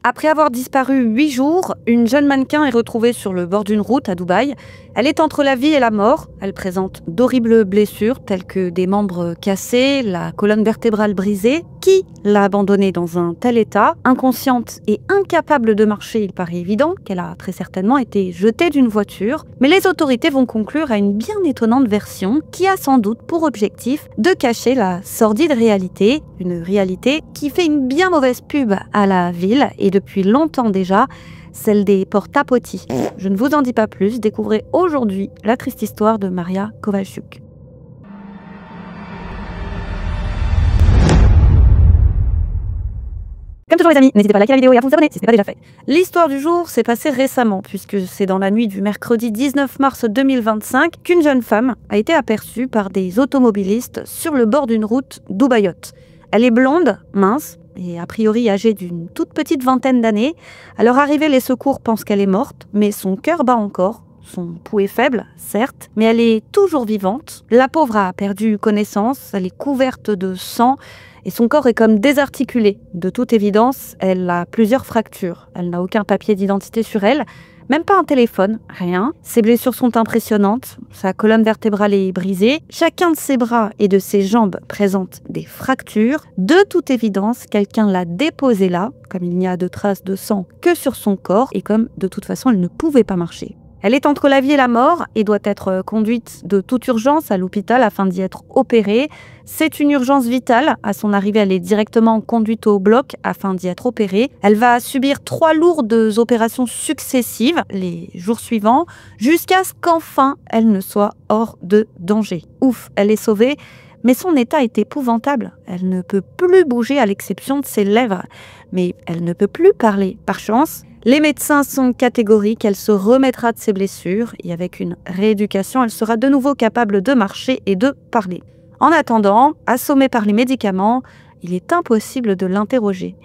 Après avoir disparu 8 jours, une jeune mannequin est retrouvée sur le bord d'une route à Dubaï. Elle est entre la vie et la mort. Elle présente d'horribles blessures telles que des membres cassés, la colonne vertébrale brisée. Qui l'a abandonnée dans un tel état? Inconsciente et incapable de marcher, il paraît évident qu'elle a très certainement été jetée d'une voiture. Mais les autorités vont conclure à une bien étonnante version qui a sans doute pour objectif de cacher la sordide réalité. Une réalité qui fait une bien mauvaise pub à la ville et depuis longtemps déjà, celle des porte-à-potty. Je ne vous en dis pas plus, découvrez aujourd'hui la triste histoire de Maria Kowalczuk. Comme toujours les amis, n'hésitez pas à liker la vidéo et à vous abonner si ce n'est pas déjà fait. L'histoire du jour s'est passée récemment, puisque c'est dans la nuit du mercredi 19 mars 2025 qu'une jeune femme a été aperçue par des automobilistes sur le bord d'une route d'Ubaiyot. Elle est blonde, mince, et a priori âgée d'une toute petite vingtaine d'années. À leur arrivée, les secours pensent qu'elle est morte, mais son cœur bat encore. Son pouls est faible, certes, mais elle est toujours vivante. La pauvre a perdu connaissance, elle est couverte de sang et son corps est comme désarticulé. De toute évidence, elle a plusieurs fractures. Elle n'a aucun papier d'identité sur elle, même pas un téléphone, rien. Ses blessures sont impressionnantes, sa colonne vertébrale est brisée. Chacun de ses bras et de ses jambes présente des fractures. De toute évidence, quelqu'un l'a déposée là, comme il n'y a de traces de sang que sur son corps et comme de toute façon elle ne pouvait pas marcher. Elle est entre la vie et la mort et doit être conduite de toute urgence à l'hôpital afin d'y être opérée. C'est une urgence vitale. À son arrivée, elle est directement conduite au bloc afin d'y être opérée. Elle va subir 3 lourdes opérations successives les jours suivants jusqu'à ce qu'enfin elle ne soit hors de danger. Ouf, elle est sauvée. Mais son état est épouvantable. Elle ne peut plus bouger à l'exception de ses lèvres. Mais elle ne peut plus parler. Par chance, les médecins sont catégoriques, elle se remettra de ses blessures et avec une rééducation, elle sera de nouveau capable de marcher et de parler. En attendant, assommée par les médicaments, il est impossible de l'interroger.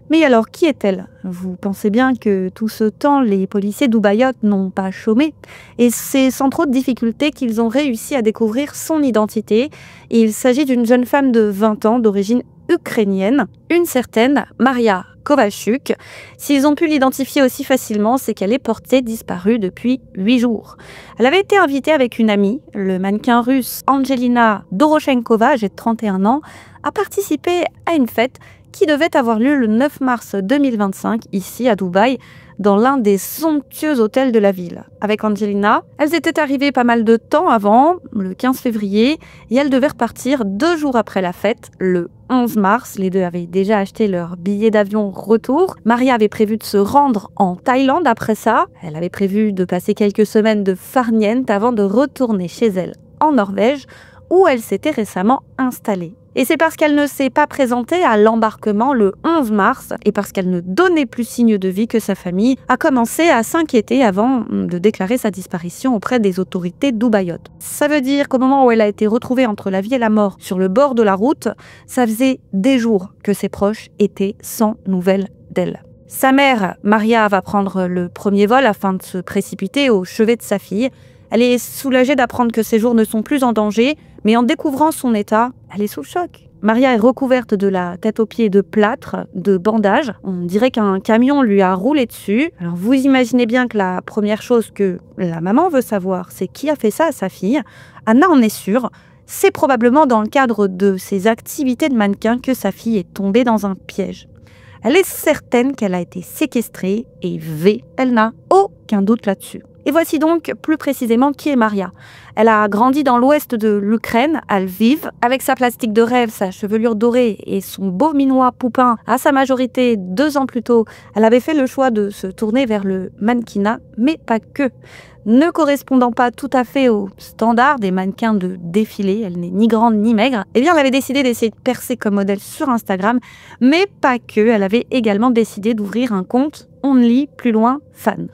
Mais alors, qui est-elle? Vous pensez bien que tout ce temps, les policiers d'Ubaiyot n'ont pas chômé. Et c'est sans trop de difficultés qu'ils ont réussi à découvrir son identité. Il s'agit d'une jeune femme de 20 ans d'origine ukrainienne, une certaine Maria Kowalczuk. S'ils ont pu l'identifier aussi facilement, c'est qu'elle est portée disparue depuis 8 jours. Elle avait été invitée avec une amie, le mannequin russe Angelina Doroshenkova, âgée de 31 ans, à participer à une fête qui devait avoir lieu le 9 mars 2025, ici à Dubaï, dans l'un des somptueux hôtels de la ville. Avec Angelina, elles étaient arrivées pas mal de temps avant, le 15 février, et elles devaient repartir 2 jours après la fête, le 11 mars. Les deux avaient déjà acheté leur billet d'avion retour. Maria avait prévu de se rendre en Thaïlande après ça. Elle avait prévu de passer quelques semaines de farniente avant de retourner chez elle en Norvège, où elle s'était récemment installée. Et c'est parce qu'elle ne s'est pas présentée à l'embarquement le 11 mars et parce qu'elle ne donnait plus signe de vie que sa famille a commencé à s'inquiéter avant de déclarer sa disparition auprès des autorités d'Ubaiyot. Ça veut dire qu'au moment où elle a été retrouvée entre la vie et la mort sur le bord de la route, ça faisait des jours que ses proches étaient sans nouvelles d'elle. Sa mère, Maria, va prendre le premier vol afin de se précipiter au chevet de sa fille. Elle est soulagée d'apprendre que ses jours ne sont plus en danger, mais en découvrant son état, elle est sous le choc. Maria est recouverte de la tête aux pieds de plâtre, de bandages. On dirait qu'un camion lui a roulé dessus. Alors vous imaginez bien que la première chose que la maman veut savoir, c'est qui a fait ça à sa fille. Anna en est sûre. C'est probablement dans le cadre de ses activités de mannequin que sa fille est tombée dans un piège. Elle est certaine qu'elle a été séquestrée et V. Elle n'a aucun doute là-dessus. Et voici donc plus précisément qui est Maria. Elle a grandi dans l'ouest de l'Ukraine, à Lviv, avec sa plastique de rêve, sa chevelure dorée et son beau minois poupin. À sa majorité, 2 ans plus tôt, elle avait fait le choix de se tourner vers le mannequinat, mais pas que. Ne correspondant pas tout à fait aux standards des mannequins de défilé, elle n'est ni grande ni maigre, eh bien elle avait décidé d'essayer de percer comme modèle sur Instagram, mais pas que, elle avait également décidé d'ouvrir un compte Only plus loin fan.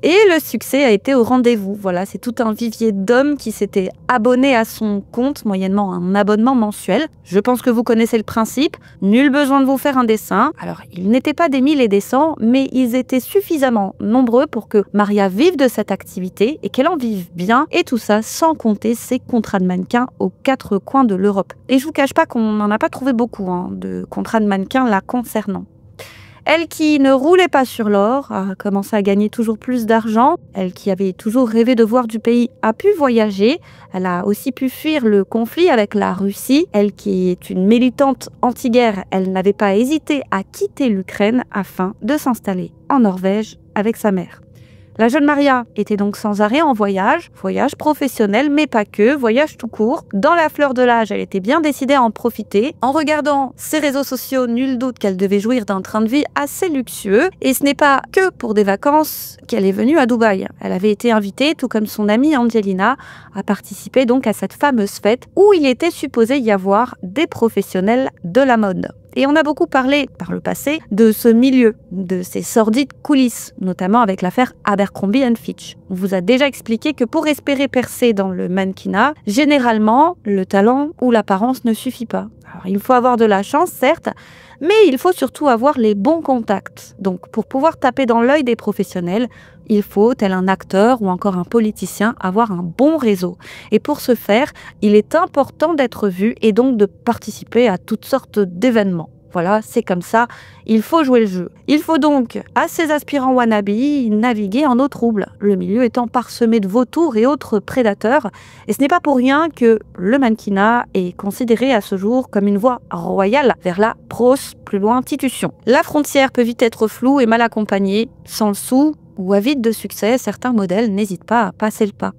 Et le succès a été au rendez-vous. Voilà, c'est tout un vivier d'hommes qui s'étaient abonnés à son compte, moyennement un abonnement mensuel. Je pense que vous connaissez le principe. Nul besoin de vous faire un dessin. Alors, ils n'étaient pas des 1000 et des 100, mais ils étaient suffisamment nombreux pour que Maria vive de cette activité et qu'elle en vive bien. Et tout ça sans compter ses contrats de mannequin aux 4 coins de l'Europe. Et je vous cache pas qu'on n'en a pas trouvé beaucoup de contrats de mannequin la concernant. Elle qui ne roulait pas sur l'or a commencé à gagner toujours plus d'argent. Elle qui avait toujours rêvé de voir du pays a pu voyager. Elle a aussi pu fuir le conflit avec la Russie. Elle qui est une militante anti-guerre, elle n'avait pas hésité à quitter l'Ukraine afin de s'installer en Norvège avec sa mère. La jeune Maria était donc sans arrêt en voyage professionnel, mais pas que, voyage tout court. Dans la fleur de l'âge, elle était bien décidée à en profiter. En regardant ses réseaux sociaux, nul doute qu'elle devait jouir d'un train de vie assez luxueux. Et ce n'est pas que pour des vacances qu'elle est venue à Dubaï. Elle avait été invitée, tout comme son amie Angelina, à participer donc à cette fameuse fête où il était supposé y avoir des professionnels de la mode. Et on a beaucoup parlé, par le passé, de ce milieu, de ces sordides coulisses, notamment avec l'affaire Abercrombie & Fitch. On vous a déjà expliqué que pour espérer percer dans le mannequinat, généralement, le talent ou l'apparence ne suffit pas. Alors, il faut avoir de la chance, certes, mais il faut surtout avoir les bons contacts. Donc, pour pouvoir taper dans l'œil des professionnels, il faut, tel un acteur ou encore un politicien, avoir un bon réseau. Et pour ce faire, il est important d'être vu et donc de participer à toutes sortes d'événements. Voilà, c'est comme ça, il faut jouer le jeu. Il faut donc, à ces aspirants wannabe, naviguer en eau trouble, le milieu étant parsemé de vautours et autres prédateurs. Et ce n'est pas pour rien que le mannequinat est considéré à ce jour comme une voie royale vers la prostitution. La frontière peut vite être floue et mal accompagnée, sans le sou ou avide de succès, certains modèles n'hésitent pas à passer le pas.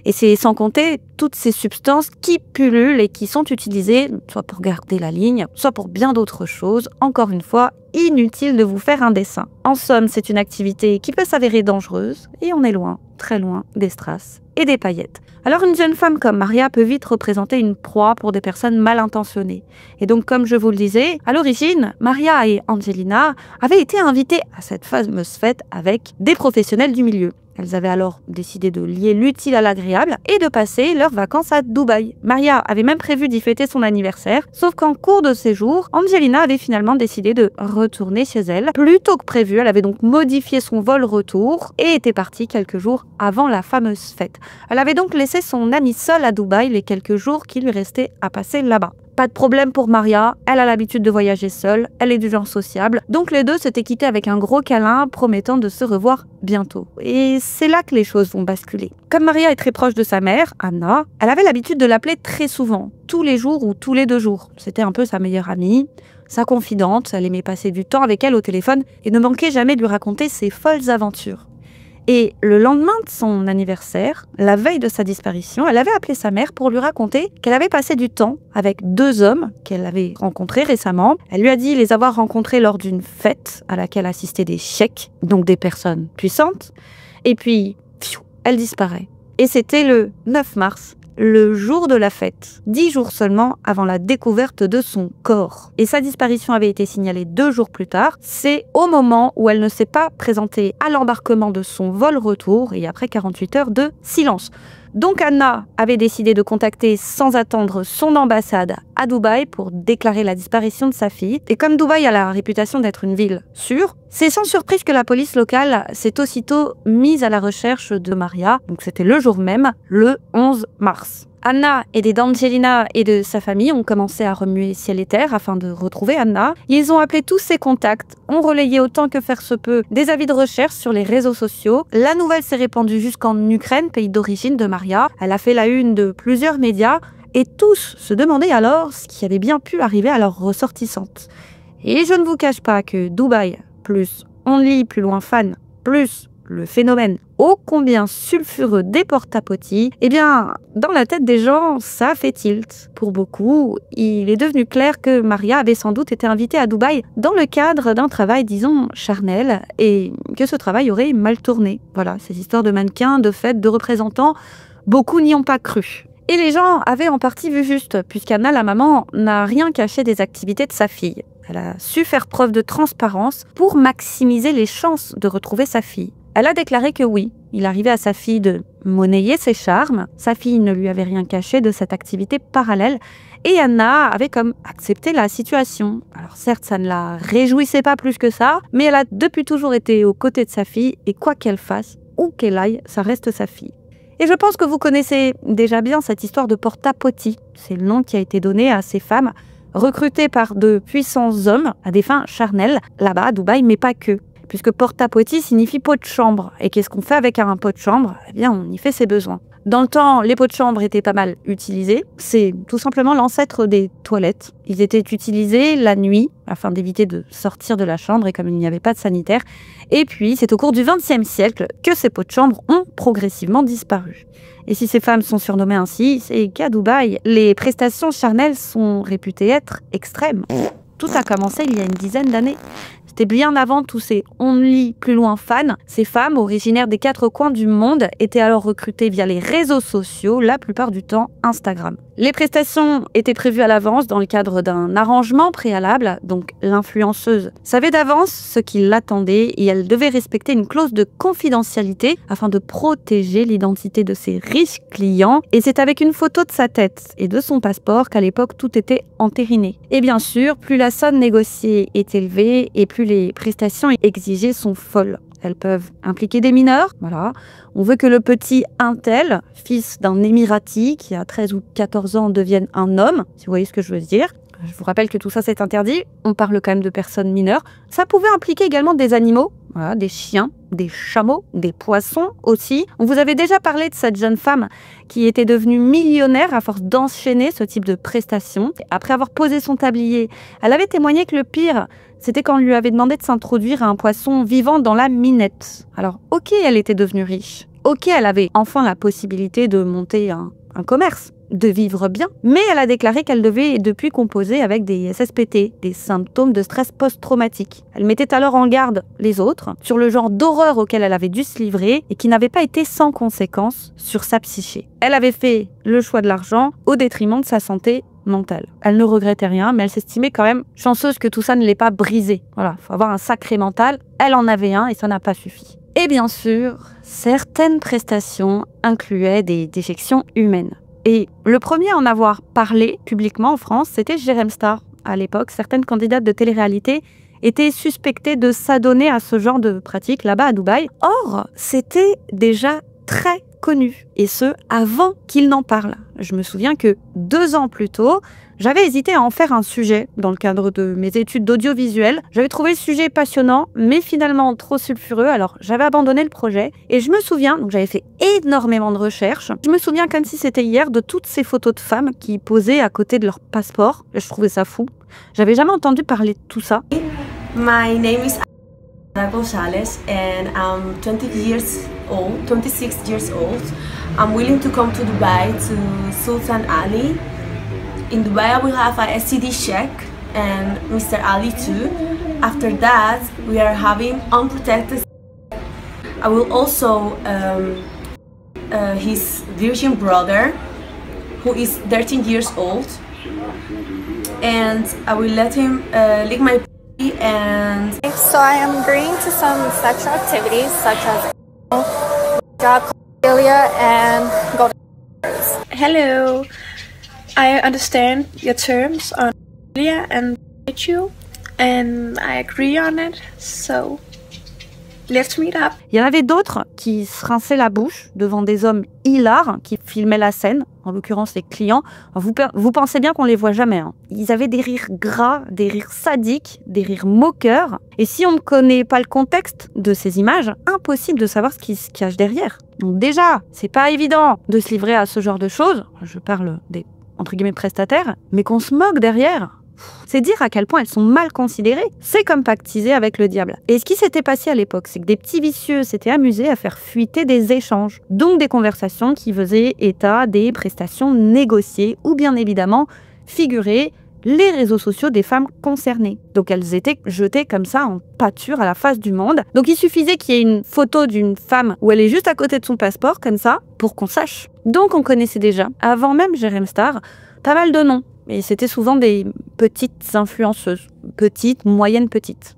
Et c'est sans compter toutes ces substances qui pullulent et qui sont utilisées soit pour garder la ligne, soit pour bien d'autres choses. Encore une fois, inutile de vous faire un dessin. En somme, c'est une activité qui peut s'avérer dangereuse et on est loin, très loin des strass et des paillettes. Alors une jeune femme comme Maria peut vite représenter une proie pour des personnes mal intentionnées. Et donc comme je vous le disais, à l'origine, Maria et Angelina avaient été invitées à cette fameuse fête avec des professionnels du milieu. Elles avaient alors décidé de lier l'utile à l'agréable et de passer leurs vacances à Dubaï. Maria avait même prévu d'y fêter son anniversaire, sauf qu'en cours de séjour, Angelina avait finalement décidé de retourner chez elle. Plus tôt que prévu, elle avait donc modifié son vol retour et était partie quelques jours avant la fameuse fête. Elle avait donc laissé son amie seule à Dubaï les quelques jours qui lui restaient à passer là-bas. Pas de problème pour Maria, elle a l'habitude de voyager seule, elle est du genre sociable, donc les deux s'étaient quittés avec un gros câlin promettant de se revoir bientôt. Et c'est là que les choses vont basculer. Comme Maria est très proche de sa mère, Anna, elle avait l'habitude de l'appeler très souvent, tous les jours ou tous les 2 jours. C'était un peu sa meilleure amie, sa confidente, elle aimait passer du temps avec elle au téléphone et ne manquait jamais de lui raconter ses folles aventures. Et le lendemain de son anniversaire, la veille de sa disparition, elle avait appelé sa mère pour lui raconter qu'elle avait passé du temps avec 2 hommes qu'elle avait rencontrés récemment. Elle lui a dit les avoir rencontrés lors d'une fête à laquelle assistaient des cheikhs, donc des personnes puissantes. Et puis, elle disparaît. Et c'était le 9 mars, le jour de la fête, 10 jours seulement avant la découverte de son corps. Et sa disparition avait été signalée 2 jours plus tard. C'est au moment où elle ne s'est pas présentée à l'embarquement de son vol retour et après 48 heures de silence. Donc Anna avait décidé de contacter sans attendre son ambassade à Dubaï pour déclarer la disparition de sa fille. Et comme Dubaï a la réputation d'être une ville sûre, c'est sans surprise que la police locale s'est aussitôt mise à la recherche de Maria. Donc c'était le jour même, le 11 mars. Anna, aidée d'Angelina et de sa famille, ont commencé à remuer ciel et terre afin de retrouver Anna. Ils ont appelé tous ses contacts, ont relayé autant que faire se peut des avis de recherche sur les réseaux sociaux. La nouvelle s'est répandue jusqu'en Ukraine, pays d'origine de Maria. Elle a fait la une de plusieurs médias et tous se demandaient alors ce qui avait bien pu arriver à leur ressortissante. Et je ne vous cache pas que Dubaï, plus Only, plus loin fan, plus le phénomène ô combien sulfureux des porta-potty, eh bien, dans la tête des gens, ça fait tilt. Pour beaucoup, il est devenu clair que Maria avait sans doute été invitée à Dubaï dans le cadre d'un travail, disons, charnel, et que ce travail aurait mal tourné. Voilà, ces histoires de mannequins, de fêtes, de représentants, beaucoup n'y ont pas cru. Et les gens avaient en partie vu juste, puisqu'Anna, la maman, n'a rien caché des activités de sa fille. Elle a su faire preuve de transparence pour maximiser les chances de retrouver sa fille. Elle a déclaré que oui, il arrivait à sa fille de monnayer ses charmes. Sa fille ne lui avait rien caché de cette activité parallèle. Et Anna avait comme accepté la situation. Alors certes, ça ne la réjouissait pas plus que ça, mais elle a depuis toujours été aux côtés de sa fille. Et quoi qu'elle fasse, où qu'elle aille, ça reste sa fille. Et je pense que vous connaissez déjà bien cette histoire de porta-potty. C'est le nom qui a été donné à ces femmes recrutées par de puissants hommes à des fins charnelles, là-bas à Dubaï, mais pas que. Puisque porta-potty signifie pot de chambre. Et qu'est-ce qu'on fait avec un pot de chambre? Eh bien, on y fait ses besoins. Dans le temps, les pots de chambre étaient pas mal utilisés. C'est tout simplement l'ancêtre des toilettes. Ils étaient utilisés la nuit afin d'éviter de sortir de la chambre et comme il n'y avait pas de sanitaire. Et puis, c'est au cours du XXe siècle que ces pots de chambre ont progressivement disparu. Et si ces femmes sont surnommées ainsi, c'est qu'à Dubaï, les prestations charnelles sont réputées être extrêmes. Tout a commencé il y a une dizaine d'années. C'était bien avant tous ces only plus loin fans. Ces femmes, originaires des 4 coins du monde, étaient alors recrutées via les réseaux sociaux, la plupart du temps Instagram. Les prestations étaient prévues à l'avance dans le cadre d'un arrangement préalable, donc l'influenceuse savait d'avance ce qui l'attendait et elle devait respecter une clause de confidentialité afin de protéger l'identité de ses riches clients. Et c'est avec une photo de sa tête et de son passeport qu'à l'époque tout était entériné. Et bien sûr, plus la somme négociée est élevée et plus les prestations exigées sont folles. Elles peuvent impliquer des mineurs, voilà. On veut que le petit Intel, fils d'un Émirati qui a 13 ou 14 ans, devienne un homme, si vous voyez ce que je veux dire. Je vous rappelle que tout ça c'est interdit, on parle quand même de personnes mineures. Ça pouvait impliquer également des animaux, voilà, des chiens, des chameaux, des poissons aussi. On vous avait déjà parlé de cette jeune femme qui était devenue millionnaire à force d'enchaîner ce type de prestations. Après avoir posé son tablier, elle avait témoigné que le pire, c'était quand on lui avait demandé de s'introduire à un poisson vivant dans la minette. Alors, ok, elle était devenue riche. Ok, elle avait enfin la possibilité de monter un commerce, de vivre bien. Mais elle a déclaré qu'elle devait depuis composer avec des SSPT, des symptômes de stress post-traumatique. Elle mettait alors en garde les autres sur le genre d'horreur auquel elle avait dû se livrer et qui n'avait pas été sans conséquences sur sa psyché. Elle avait fait le choix de l'argent au détriment de sa santé mentale. Elle ne regrettait rien, mais elle s'estimait quand même chanceuse que tout ça ne l'ait pas brisée. Voilà, il faut avoir un sacré mental. Elle en avait un et ça n'a pas suffi. Et bien sûr, certaines prestations incluaient des déjections humaines. Et le premier à en avoir parlé publiquement en France, c'était Jérém Star. À l'époque, certaines candidates de télé-réalité étaient suspectées de s'adonner à ce genre de pratique là-bas à Dubaï. Or, c'était déjà très connu, et ce, avant qu'il n'en parle. Je me souviens que 2 ans plus tôt, j'avais hésité à en faire un sujet dans le cadre de mes études d'audiovisuel. J'avais trouvé le sujet passionnant, mais finalement trop sulfureux, alors j'avais abandonné le projet. Et je me souviens, donc j'avais fait énormément de recherches, je me souviens comme si c'était hier de toutes ces photos de femmes qui posaient à côté de leur passeport. Je trouvais ça fou. J'avais jamais entendu parler de tout ça. My name is Gonzalez and I'm 26 years old. I'm willing to come to Dubai to Sultan Ali. In Dubai, I will have a STD check and Mr. Ali too. After that, we are having unprotected. I will also his virgin brother, who is 13 years old, and I will let him lick my pee and. So I am agreeing to some sexual activities such as job, and golden. Hello, I understand your terms on and you, and I agree on it. So let's meet up. Il y en avait d'autres qui se rinçaient la bouche devant des hommes hilars qui filmaient la scène, en l'occurrence les clients. Vous pensez bien qu'on les voit jamais, hein. Ils avaient des rires gras, des rires sadiques, des rires moqueurs. Et si on ne connaît pas le contexte de ces images, impossible de savoir ce qui se cache derrière. Donc déjà, c'est pas évident de se livrer à ce genre de choses. Je parle des, entre guillemets, prestataires, mais qu'on se moque derrière. C'est dire à quel point elles sont mal considérées. C'est comme pactiser avec le diable. Et ce qui s'était passé à l'époque, c'est que des petits vicieux s'étaient amusés à faire fuiter des échanges, donc des conversations qui faisaient état des prestations négociées ou bien évidemment figuraient les réseaux sociaux des femmes concernées. Donc elles étaient jetées comme ça en pâture à la face du monde. Donc il suffisait qu'il y ait une photo d'une femme où elle est juste à côté de son passeport comme ça pour qu'on sache. Donc on connaissait déjà, avant même Jérém Star, pas mal de noms. Et c'était souvent des petites influenceuses, petites, moyennes petites.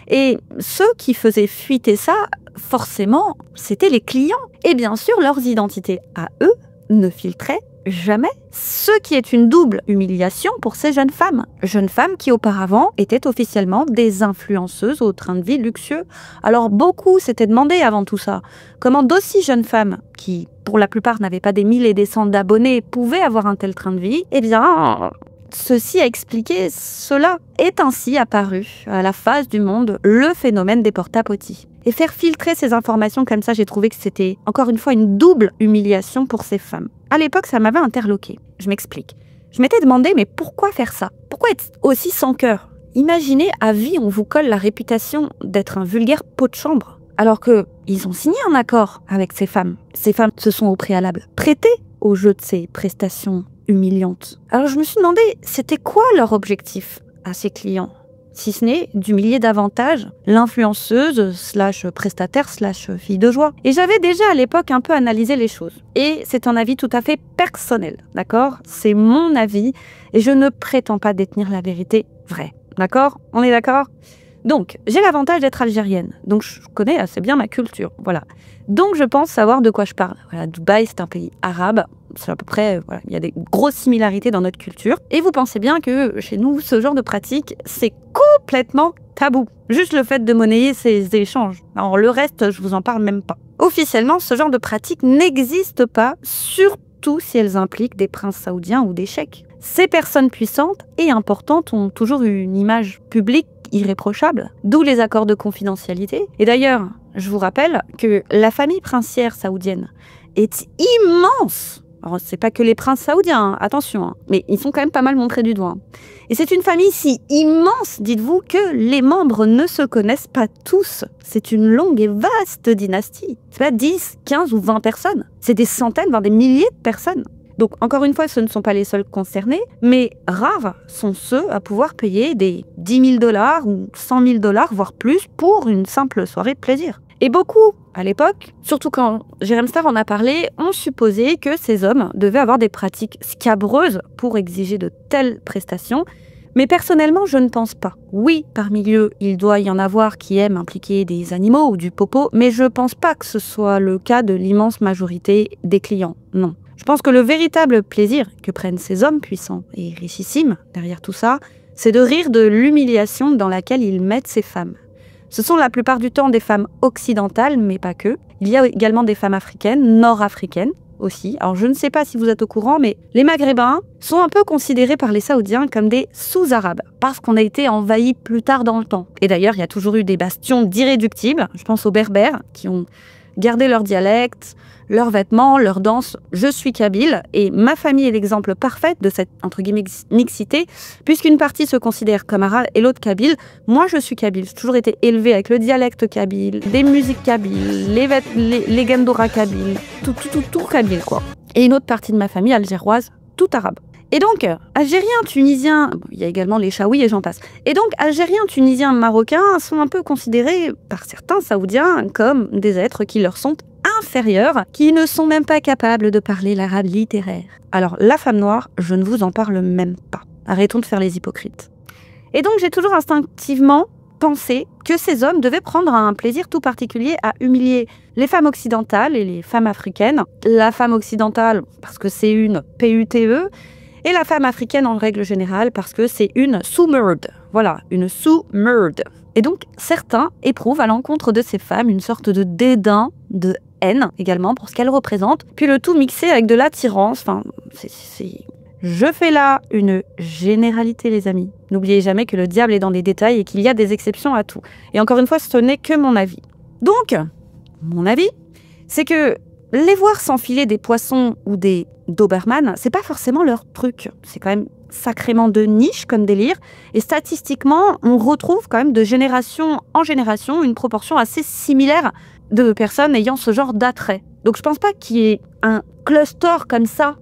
Et ceux qui faisaient fuiter ça, forcément, c'était les clients. Et bien sûr, leurs identités à eux ne filtraient jamais. Ce qui est une double humiliation pour ces jeunes femmes. Jeunes femmes qui auparavant étaient officiellement des influenceuses au train de vie luxueux. Alors beaucoup s'étaient demandé avant tout ça, comment d'aussi jeunes femmes, qui pour la plupart n'avaient pas des 1000 et des cents d'abonnés, pouvaient avoir un tel train de vie. Eh bien, ceci a expliqué cela. Est ainsi apparu à la face du monde le phénomène des porta-potty. Et faire filtrer ces informations comme ça, j'ai trouvé que c'était encore une fois une double humiliation pour ces femmes. À l'époque, ça m'avait interloqué. Je m'explique. Je m'étais demandé, mais pourquoi faire ça? Pourquoi être aussi sans cœur? Imaginez, à vie, on vous colle la réputation d'être un vulgaire pot de chambre, alors qu'ils ont signé un accord avec ces femmes. Ces femmes se sont au préalable prêtées au jeu de ces prestations humiliantes. Alors je me suis demandé, c'était quoi leur objectif à ces clients? Si ce n'est d'humilier davantage l'influenceuse / prestataire / fille de joie. Et j'avais déjà à l'époque un peu analysé les choses. Et c'est un avis tout à fait personnel, d'accord? C'est mon avis et je ne prétends pas détenir la vérité vraie, d'accord? On est d'accord? Donc, j'ai l'avantage d'être algérienne, donc je connais assez bien ma culture, voilà. Donc je pense savoir de quoi je parle. Voilà, Dubaï, c'est un pays arabe, c'est à peu près, voilà, il y a des grosses similarités dans notre culture. Et vous pensez bien que chez nous, ce genre de pratique, c'est complètement tabou. Juste le fait de monnayer ces échanges. Alors le reste, je vous en parle même pas. Officiellement, ce genre de pratique n'existe pas, surtout si elles impliquent des princes saoudiens ou des cheikhs. Ces personnes puissantes et importantes ont toujours eu une image publique irréprochable, d'où les accords de confidentialité. Et d'ailleurs, je vous rappelle que la famille princière saoudienne est immense. Alors, c'est pas que les princes saoudiens, hein, attention, hein, mais ils sont quand même pas mal montrés du doigt. Et c'est une famille si immense, dites-vous, que les membres ne se connaissent pas tous. C'est une longue et vaste dynastie. C'est pas 10, 15 ou 20 personnes. C'est des centaines, voire des milliers de personnes. Donc, encore une fois, ce ne sont pas les seuls concernés, mais rares sont ceux à pouvoir payer des 10 000 $ ou 100 000 $, voire plus, pour une simple soirée de plaisir. Et beaucoup, à l'époque, surtout quand Jérém Stav en a parlé, ont supposé que ces hommes devaient avoir des pratiques scabreuses pour exiger de telles prestations. Mais personnellement, je ne pense pas. Oui, parmi eux, il doit y en avoir qui aiment impliquer des animaux ou du popo, mais je ne pense pas que ce soit le cas de l'immense majorité des clients. Non. Je pense que le véritable plaisir que prennent ces hommes puissants et richissimes derrière tout ça, c'est de rire de l'humiliation dans laquelle ils mettent ces femmes. Ce sont la plupart du temps des femmes occidentales, mais pas que. Il y a également des femmes africaines, nord-africaines aussi. Alors je ne sais pas si vous êtes au courant, mais les Maghrébins sont un peu considérés par les Saoudiens comme des sous-arabes, parce qu'on a été envahis plus tard dans le temps. Et d'ailleurs, il y a toujours eu des bastions d'irréductibles. Je pense aux Berbères, qui ont gardé leur dialecte, leurs vêtements, leurs danses. Je suis kabyle et ma famille est l'exemple parfait de cette, entre guillemets, mixité, puisqu'une partie se considère comme arabe et l'autre kabyle. Moi, je suis kabyle. J'ai toujours été élevée avec le dialecte kabyle, des musiques kabyles, les gendora kabyles, tout kabyle, quoi. Et une autre partie de ma famille algéroise, tout arabe. Et donc, Algériens, Tunisiens, il y a également les Chaouis et j'en passe. Et donc, Algériens, Tunisiens, Marocains sont un peu considérés par certains Saoudiens comme des êtres qui leur sont inférieurs, qui ne sont même pas capables de parler l'arabe littéraire. Alors, la femme noire, je ne vous en parle même pas. Arrêtons de faire les hypocrites. Et donc, j'ai toujours instinctivement pensé que ces hommes devaient prendre un plaisir tout particulier à humilier les femmes occidentales et les femmes africaines. La femme occidentale, parce que c'est une PUTE, et la femme africaine en règle générale parce que c'est une sous-merde. Voilà, une sous-merde. Et donc, certains éprouvent à l'encontre de ces femmes une sorte de dédain, de haine également pour ce qu'elles représentent, puis le tout mixé avec de l'attirance. Enfin, Je fais là une généralité, les amis. N'oubliez jamais que le diable est dans les détails et qu'il y a des exceptions à tout. Et encore une fois, ce n'est que mon avis. Donc, mon avis, c'est que les voir s'enfiler des poissons ou des Doberman, c'est pas forcément leur truc. C'est quand même sacrément de niche comme délire. Et statistiquement, on retrouve quand même de génération en génération une proportion assez similaire de personnes ayant ce genre d'attrait. Donc je pense pas qu'il y ait un cluster comme ça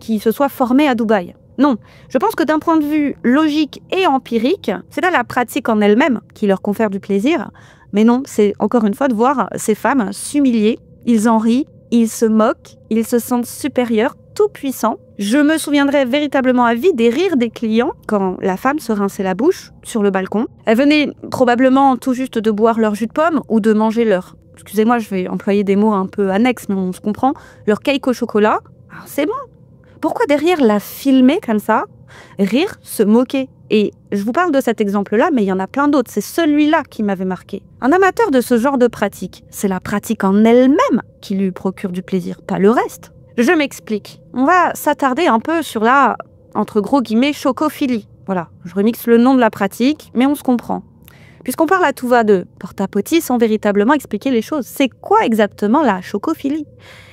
qui se soit formé à Dubaï. Non, je pense que d'un point de vue logique et empirique, c'est là la pratique en elle-même qui leur confère du plaisir. Mais non, c'est encore une fois de voir ces femmes s'humilier. Ils en rient, ils se moquent, ils se sentent supérieurs, tout puissants. Je me souviendrai véritablement à vie des rires des clients quand la femme se rinçait la bouche sur le balcon. Elle venait probablement tout juste de boire leur jus de pomme ou de manger leur, excusez-moi, je vais employer des mots un peu annexes, mais on se comprend, leur cake au chocolat. Alors c'est bon. Pourquoi derrière la filmer comme ça, rire, se moquer? Et je vous parle de cet exemple-là, mais il y en a plein d'autres. C'est celui-là qui m'avait marqué. Un amateur de ce genre de pratique, c'est la pratique en elle-même qui lui procure du plaisir, pas le reste. Je m'explique. On va s'attarder un peu sur la entre gros guillemets chocophilie. Voilà, je remixe le nom de la pratique, mais on se comprend. Puisqu'on parle à tout va de porte-à-potis sans véritablement expliquer les choses. C'est quoi exactement la chocophilie?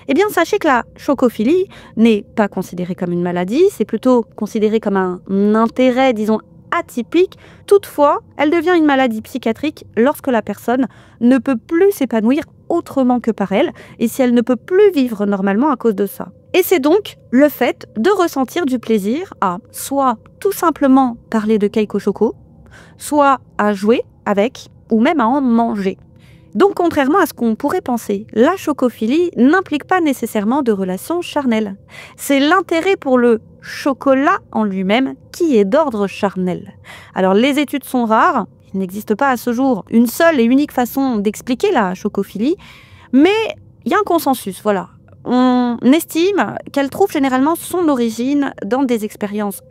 Eh bien, sachez que la chocophilie n'est pas considérée comme une maladie, c'est plutôt considéré comme un intérêt, disons, atypique. Toutefois, elle devient une maladie psychiatrique lorsque la personne ne peut plus s'épanouir autrement que par elle, et si elle ne peut plus vivre normalement à cause de ça. Et c'est donc le fait de ressentir du plaisir à soit tout simplement parler de cake au choco, soit à jouer avec, ou même à en manger. Donc contrairement à ce qu'on pourrait penser, la chocophilie n'implique pas nécessairement de relation charnelle. C'est l'intérêt pour le chocolat en lui-même qui est d'ordre charnel. Alors les études sont rares, il n'existe pas à ce jour une seule et unique façon d'expliquer la chocophilie, mais il y a un consensus, voilà. On estime qu'elle trouve généralement son origine dans des expériences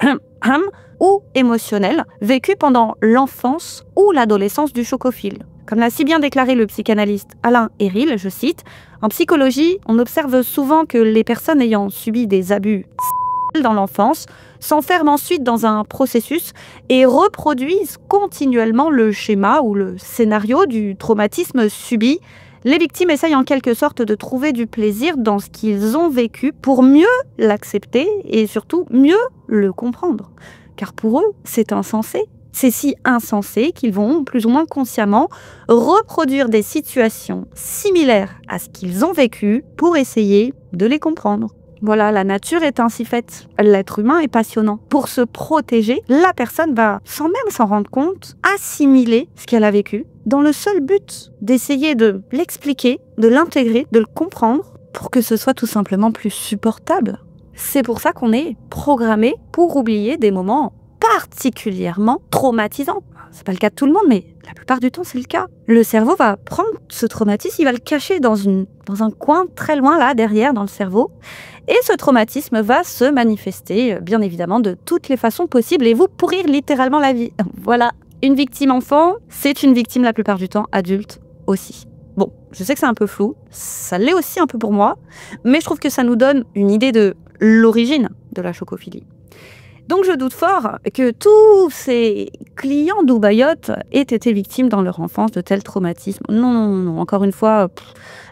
ou émotionnelles vécues pendant l'enfance ou l'adolescence du chocophile. Comme l'a si bien déclaré le psychanalyste Alain Héril, je cite, « En psychologie, on observe souvent que les personnes ayant subi des abus dans l'enfance s'enferment ensuite dans un processus et reproduisent continuellement le schéma ou le scénario du traumatisme subi. Les victimes essayent en quelque sorte de trouver du plaisir dans ce qu'ils ont vécu pour mieux l'accepter et surtout mieux le comprendre. Car pour eux, c'est insensé. C'est si insensé qu'ils vont plus ou moins consciemment reproduire des situations similaires à ce qu'ils ont vécu pour essayer de les comprendre. Voilà, la nature est ainsi faite. L'être humain est passionnant. Pour se protéger, la personne va, sans même s'en rendre compte, assimiler ce qu'elle a vécu dans le seul but d'essayer de l'expliquer, de l'intégrer, de le comprendre pour que ce soit tout simplement plus supportable. C'est pour ça qu'on est programmé pour oublier des moments particulièrement traumatisants. C'est pas le cas de tout le monde, mais la plupart du temps, c'est le cas. Le cerveau va prendre ce traumatisme, il va le cacher dans un coin très loin, là, derrière, dans le cerveau. Et ce traumatisme va se manifester, bien évidemment, de toutes les façons possibles et vous pourrir littéralement la vie. Voilà, une victime enfant, c'est une victime la plupart du temps adulte aussi. Bon, je sais que c'est un peu flou, ça l'est aussi un peu pour moi, mais je trouve que ça nous donne une idée de l'origine de la chocophilie. Donc je doute fort que tous ces clients d'Ubayotte aient été victimes dans leur enfance de tels traumatismes. Non, non, non, encore une fois,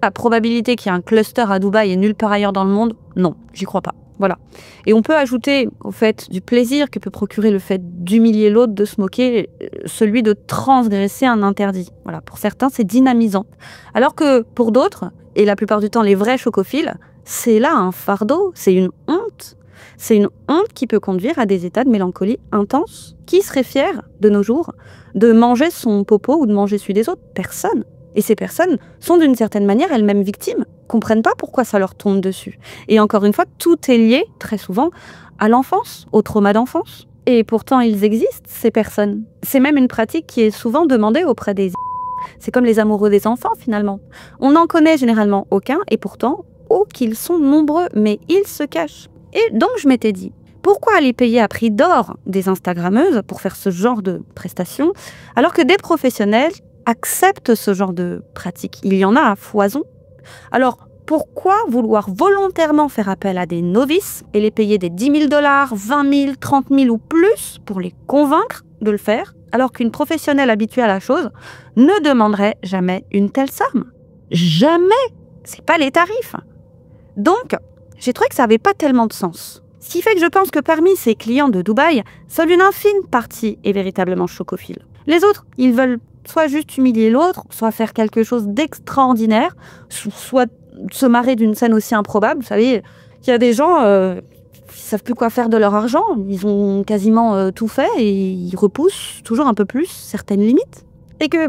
la probabilité qu'il y ait un cluster à Dubaï et nulle part ailleurs dans le monde, non, j'y crois pas. Voilà. Et on peut ajouter au fait du plaisir que peut procurer le fait d'humilier l'autre, de se moquer, celui de transgresser un interdit. Voilà, pour certains, c'est dynamisant. Alors que pour d'autres, et la plupart du temps les vrais chocophiles, c'est là un fardeau, c'est une honte. C'est une honte qui peut conduire à des états de mélancolie intense. Qui serait fier, de nos jours, de manger son popo ou de manger celui des autres? Personne. Et ces personnes sont d'une certaine manière elles-mêmes victimes, comprennent pas pourquoi ça leur tombe dessus. Et encore une fois, tout est lié, très souvent, à l'enfance, au trauma d'enfance. Et pourtant, ils existent, ces personnes. C'est même une pratique qui est souvent demandée auprès des... C'est comme les amoureux des enfants, finalement. On n'en connaît généralement aucun, et pourtant, oh qu'ils sont nombreux, mais ils se cachent. Et donc je m'étais dit, pourquoi aller payer à prix d'or des Instagrammeuses pour faire ce genre de prestations, alors que des professionnels acceptent ce genre de pratique? Il y en a à foison. Alors pourquoi vouloir volontairement faire appel à des novices et les payer des 10 000 $, 20 000, 30 000 ou plus pour les convaincre de le faire, alors qu'une professionnelle habituée à la chose ne demanderait jamais une telle somme? Jamais! C'est pas les tarifs. Donc, j'ai trouvé que ça n'avait pas tellement de sens. Ce qui fait que je pense que parmi ces clients de Dubaï, seule une infime partie est véritablement chocophile. Les autres, ils veulent soit juste humilier l'autre, soit faire quelque chose d'extraordinaire, soit se marrer d'une scène aussi improbable. Vous savez, il y a des gens qui savent plus quoi faire de leur argent, ils ont quasiment tout fait et ils repoussent toujours un peu plus certaines limites. Et que,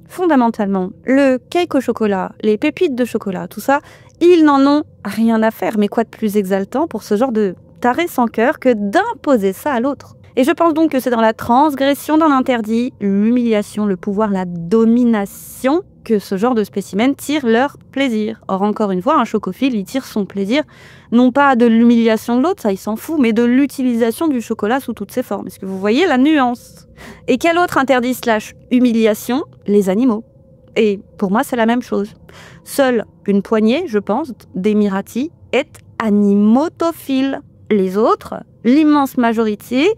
fondamentalement, le cake au chocolat, les pépites de chocolat, tout ça, ils n'en ont rien à faire. Mais quoi de plus exaltant pour ce genre de taré sans cœur que d'imposer ça à l'autre? Et je pense donc que c'est dans la transgression d'un interdit, l'humiliation, le pouvoir, la domination, que ce genre de spécimens tire leur plaisir. Or, encore une fois, un chocophile, il tire son plaisir, non pas de l'humiliation de l'autre, ça il s'en fout, mais de l'utilisation du chocolat sous toutes ses formes. Est-ce que vous voyez la nuance? Et quel autre interdit / humiliation? Les animaux. Et pour moi, c'est la même chose. Seule une poignée, je pense, d'Émiratis est animatophile. Les autres l'immense majorité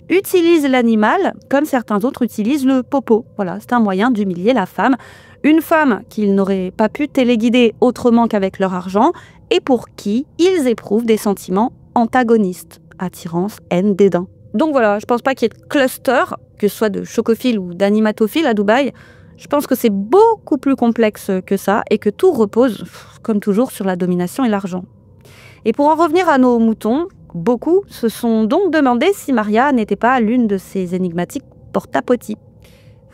utilise l'animal comme certains autres utilisent le popo. Voilà, c'est un moyen d'humilier la femme. Une femme qu'ils n'auraient pas pu téléguider autrement qu'avec leur argent et pour qui ils éprouvent des sentiments antagonistes. Attirance, haine, dédain. Donc voilà, je pense pas qu'il y ait de cluster, que ce soit de chocophiles ou d'animatophiles à Dubaï. Je pense que c'est beaucoup plus complexe que ça et que tout repose, comme toujours, sur la domination et l'argent. Et pour en revenir à nos moutons, beaucoup se sont donc demandé si Maria n'était pas l'une de ces énigmatiques porte-à-potis.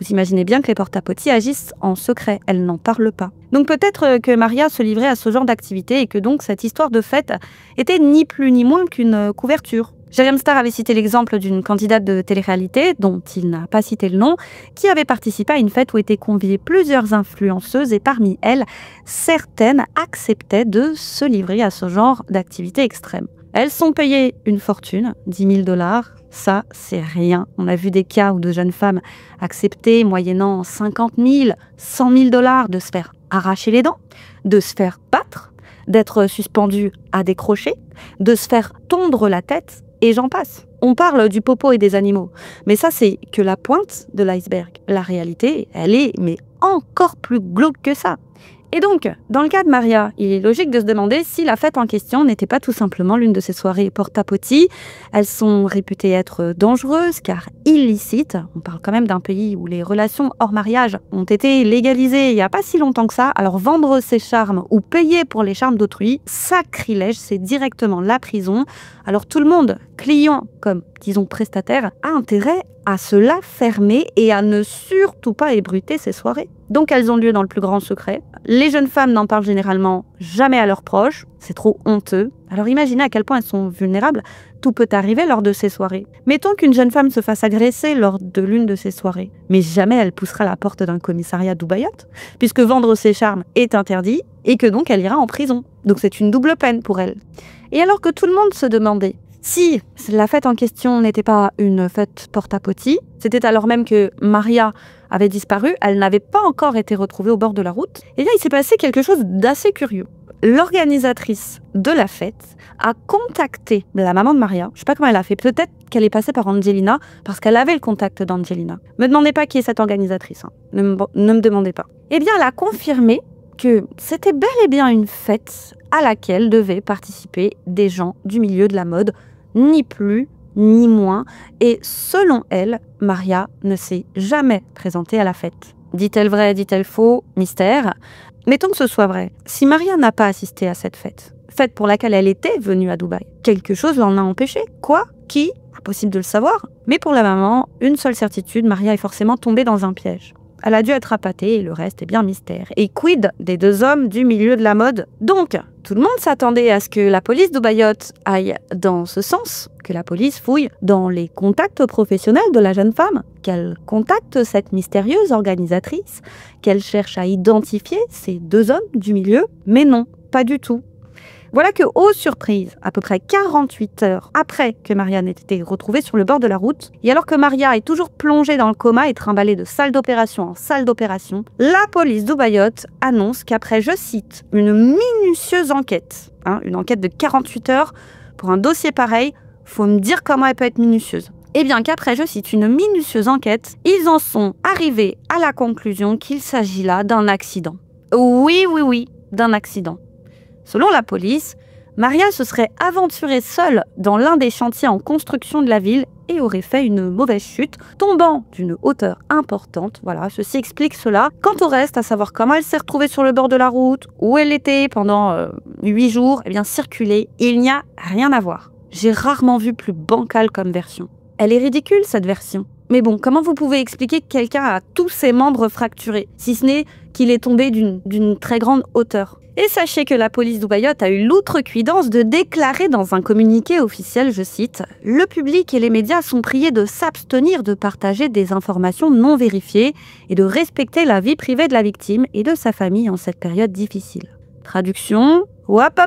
Vous imaginez bien que les porte-à-potis agissent en secret, elles n'en parlent pas. Donc peut-être que Maria se livrait à ce genre d'activité et que donc cette histoire de fête était ni plus ni moins qu'une couverture. Jérém Star avait cité l'exemple d'une candidate de télé-réalité, dont il n'a pas cité le nom, qui avait participé à une fête où étaient conviées plusieurs influenceuses et parmi elles, certaines acceptaient de se livrer à ce genre d'activité extrême. Elles sont payées une fortune, 10 000 $, ça c'est rien. On a vu des cas où de jeunes femmes acceptaient, moyennant 50 000, 100 000 $ de se faire arracher les dents, de se faire battre, d'être suspendues à des crochets, de se faire tondre la tête, et j'en passe. On parle du popo et des animaux, mais ça c'est que la pointe de l'iceberg. La réalité, elle est mais encore plus glauque que ça. Et donc, dans le cas de Maria, il est logique de se demander si la fête en question n'était pas tout simplement l'une de ces soirées porte-à-potis. Elles sont réputées être dangereuses car illicites. On parle quand même d'un pays où les relations hors mariage ont été légalisées il n'y a pas si longtemps que ça. Alors vendre ses charmes ou payer pour les charmes d'autrui, sacrilège, c'est directement la prison. Alors tout le monde, client comme disons prestataire, a intérêt à se la fermer et à ne surtout pas ébruiter ces soirées. Donc elles ont lieu dans le plus grand secret. Les jeunes femmes n'en parlent généralement jamais à leurs proches, c'est trop honteux. Alors imaginez à quel point elles sont vulnérables, tout peut arriver lors de ces soirées. Mettons qu'une jeune femme se fasse agresser lors de l'une de ces soirées, mais jamais elle poussera la porte d'un commissariat dubaïote, puisque vendre ses charmes est interdit et que donc elle ira en prison. Donc c'est une double peine pour elle. Et alors que tout le monde se demandait si la fête en question n'était pas une fête porte-à-potis, c'était alors même que Maria avait disparu, elle n'avait pas encore été retrouvée au bord de la route, et bien il s'est passé quelque chose d'assez curieux. L'organisatrice de la fête a contacté la maman de Maria, je sais pas comment elle a fait, peut-être qu'elle est passée par Angelina, parce qu'elle avait le contact d'Angelina. Me demandez pas qui est cette organisatrice, hein. Ne me demandez pas. Eh bien elle a confirmé que c'était bel et bien une fête à laquelle devaient participer des gens du milieu de la mode, ni plus ni moins, et selon elle, Maria ne s'est jamais présentée à la fête. Dit-elle vrai, dit-elle faux? Mystère. Mettons que ce soit vrai. Si Maria n'a pas assisté à cette fête pour laquelle elle était venue à Dubaï, quelque chose l'en a empêché. Quoi? Qui? Impossible de le savoir. Mais pour la maman, une seule certitude, Maria est forcément tombée dans un piège. Elle a dû être appâtée et le reste est bien mystère. Et quid des deux hommes du milieu de la mode? Donc, tout le monde s'attendait à ce que la police dubaïote aille dans ce sens, que la police fouille dans les contacts professionnels de la jeune femme, qu'elle contacte cette mystérieuse organisatrice, qu'elle cherche à identifier ces deux hommes du milieu, mais non, pas du tout. Voilà que, aux surprises, à peu près 48 heures après que Maria n'ait été retrouvée sur le bord de la route, et alors que Maria est toujours plongée dans le coma et trimballée de salle d'opération en salle d'opération, la police dubaïote annonce qu'après, je cite, une minutieuse enquête, une enquête de 48 heures, pour un dossier pareil, faut me dire comment elle peut être minutieuse. Eh bien qu'après, je cite, une minutieuse enquête, ils en sont arrivés à la conclusion qu'il s'agit là d'un accident. Oui, d'un accident. Selon la police, Maria se serait aventurée seule dans l'un des chantiers en construction de la ville et aurait fait une mauvaise chute, tombant d'une hauteur importante. Voilà, ceci explique cela. Quant au reste, à savoir comment elle s'est retrouvée sur le bord de la route, où elle était pendant 8 jours, eh bien circuler, il n'y a rien à voir. J'ai rarement vu plus bancal comme version. Elle est ridicule cette version. Mais bon, comment vous pouvez expliquer que quelqu'un a tous ses membres fracturés, si ce n'est qu'il est tombé d'une très grande hauteur? Et sachez que la police dubaïote a eu l'outrecuidance de déclarer dans un communiqué officiel, je cite, « Le public et les médias sont priés de s'abstenir de partager des informations non vérifiées et de respecter la vie privée de la victime et de sa famille en cette période difficile. » Traduction, hop,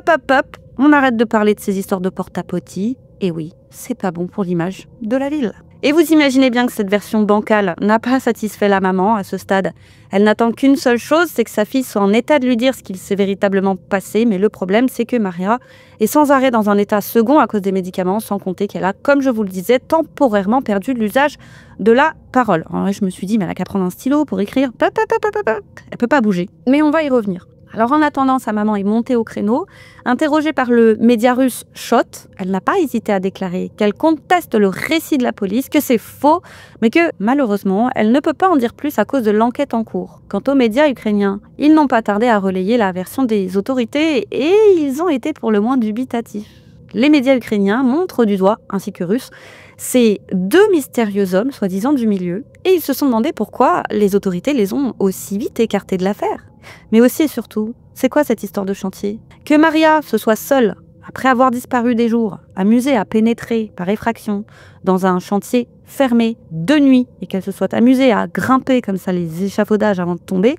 on arrête de parler de ces histoires de porte-à-potis. Et oui, c'est pas bon pour l'image de la ville. Et vous imaginez bien que cette version bancale n'a pas satisfait la maman à ce stade. Elle n'attend qu'une seule chose, c'est que sa fille soit en état de lui dire ce qu'il s'est véritablement passé. Mais le problème, c'est que Maria est sans arrêt dans un état second à cause des médicaments, sans compter qu'elle a, comme je vous le disais, temporairement perdu l'usage de la parole. Alors, je me suis dit, mais elle n'a qu'à prendre un stylo pour écrire. Elle peut pas bouger. Mais on va y revenir. Alors en attendant, sa maman est montée au créneau. Interrogée par le média russe Shot, elle n'a pas hésité à déclarer qu'elle conteste le récit de la police, que c'est faux, mais que malheureusement, elle ne peut pas en dire plus à cause de l'enquête en cours. Quant aux médias ukrainiens, ils n'ont pas tardé à relayer la version des autorités et ils ont été pour le moins dubitatifs. Les médias ukrainiens montrent du doigt, ainsi que russes, ces deux mystérieux hommes, soi-disant du milieu, et ils se sont demandé pourquoi les autorités les ont aussi vite écartés de l'affaire. Mais aussi et surtout, c'est quoi cette histoire de chantier? Que Maria se soit seule, après avoir disparu des jours, amusée à pénétrer par effraction dans un chantier fermé de nuit et qu'elle se soit amusée à grimper comme ça les échafaudages avant de tomber,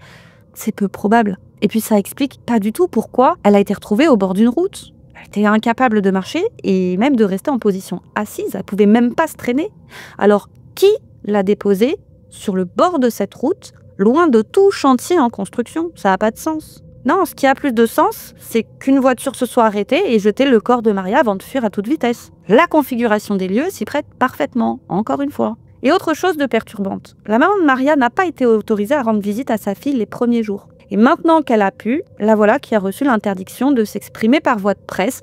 c'est peu probable. Et puis ça explique pas du tout pourquoi elle a été retrouvée au bord d'une route. Elle était incapable de marcher et même de rester en position assise. Elle pouvait même pas se traîner. Alors, qui l'a déposée sur le bord de cette route, loin de tout chantier en construction? Ça n'a pas de sens. Non, ce qui a plus de sens, c'est qu'une voiture se soit arrêtée et jeté le corps de Maria avant de fuir à toute vitesse. La configuration des lieux s'y prête parfaitement, encore une fois. Et autre chose de perturbante, la maman de Maria n'a pas été autorisée à rendre visite à sa fille les premiers jours. Et maintenant qu'elle a pu, la voilà qui a reçu l'interdiction de s'exprimer par voie de presse.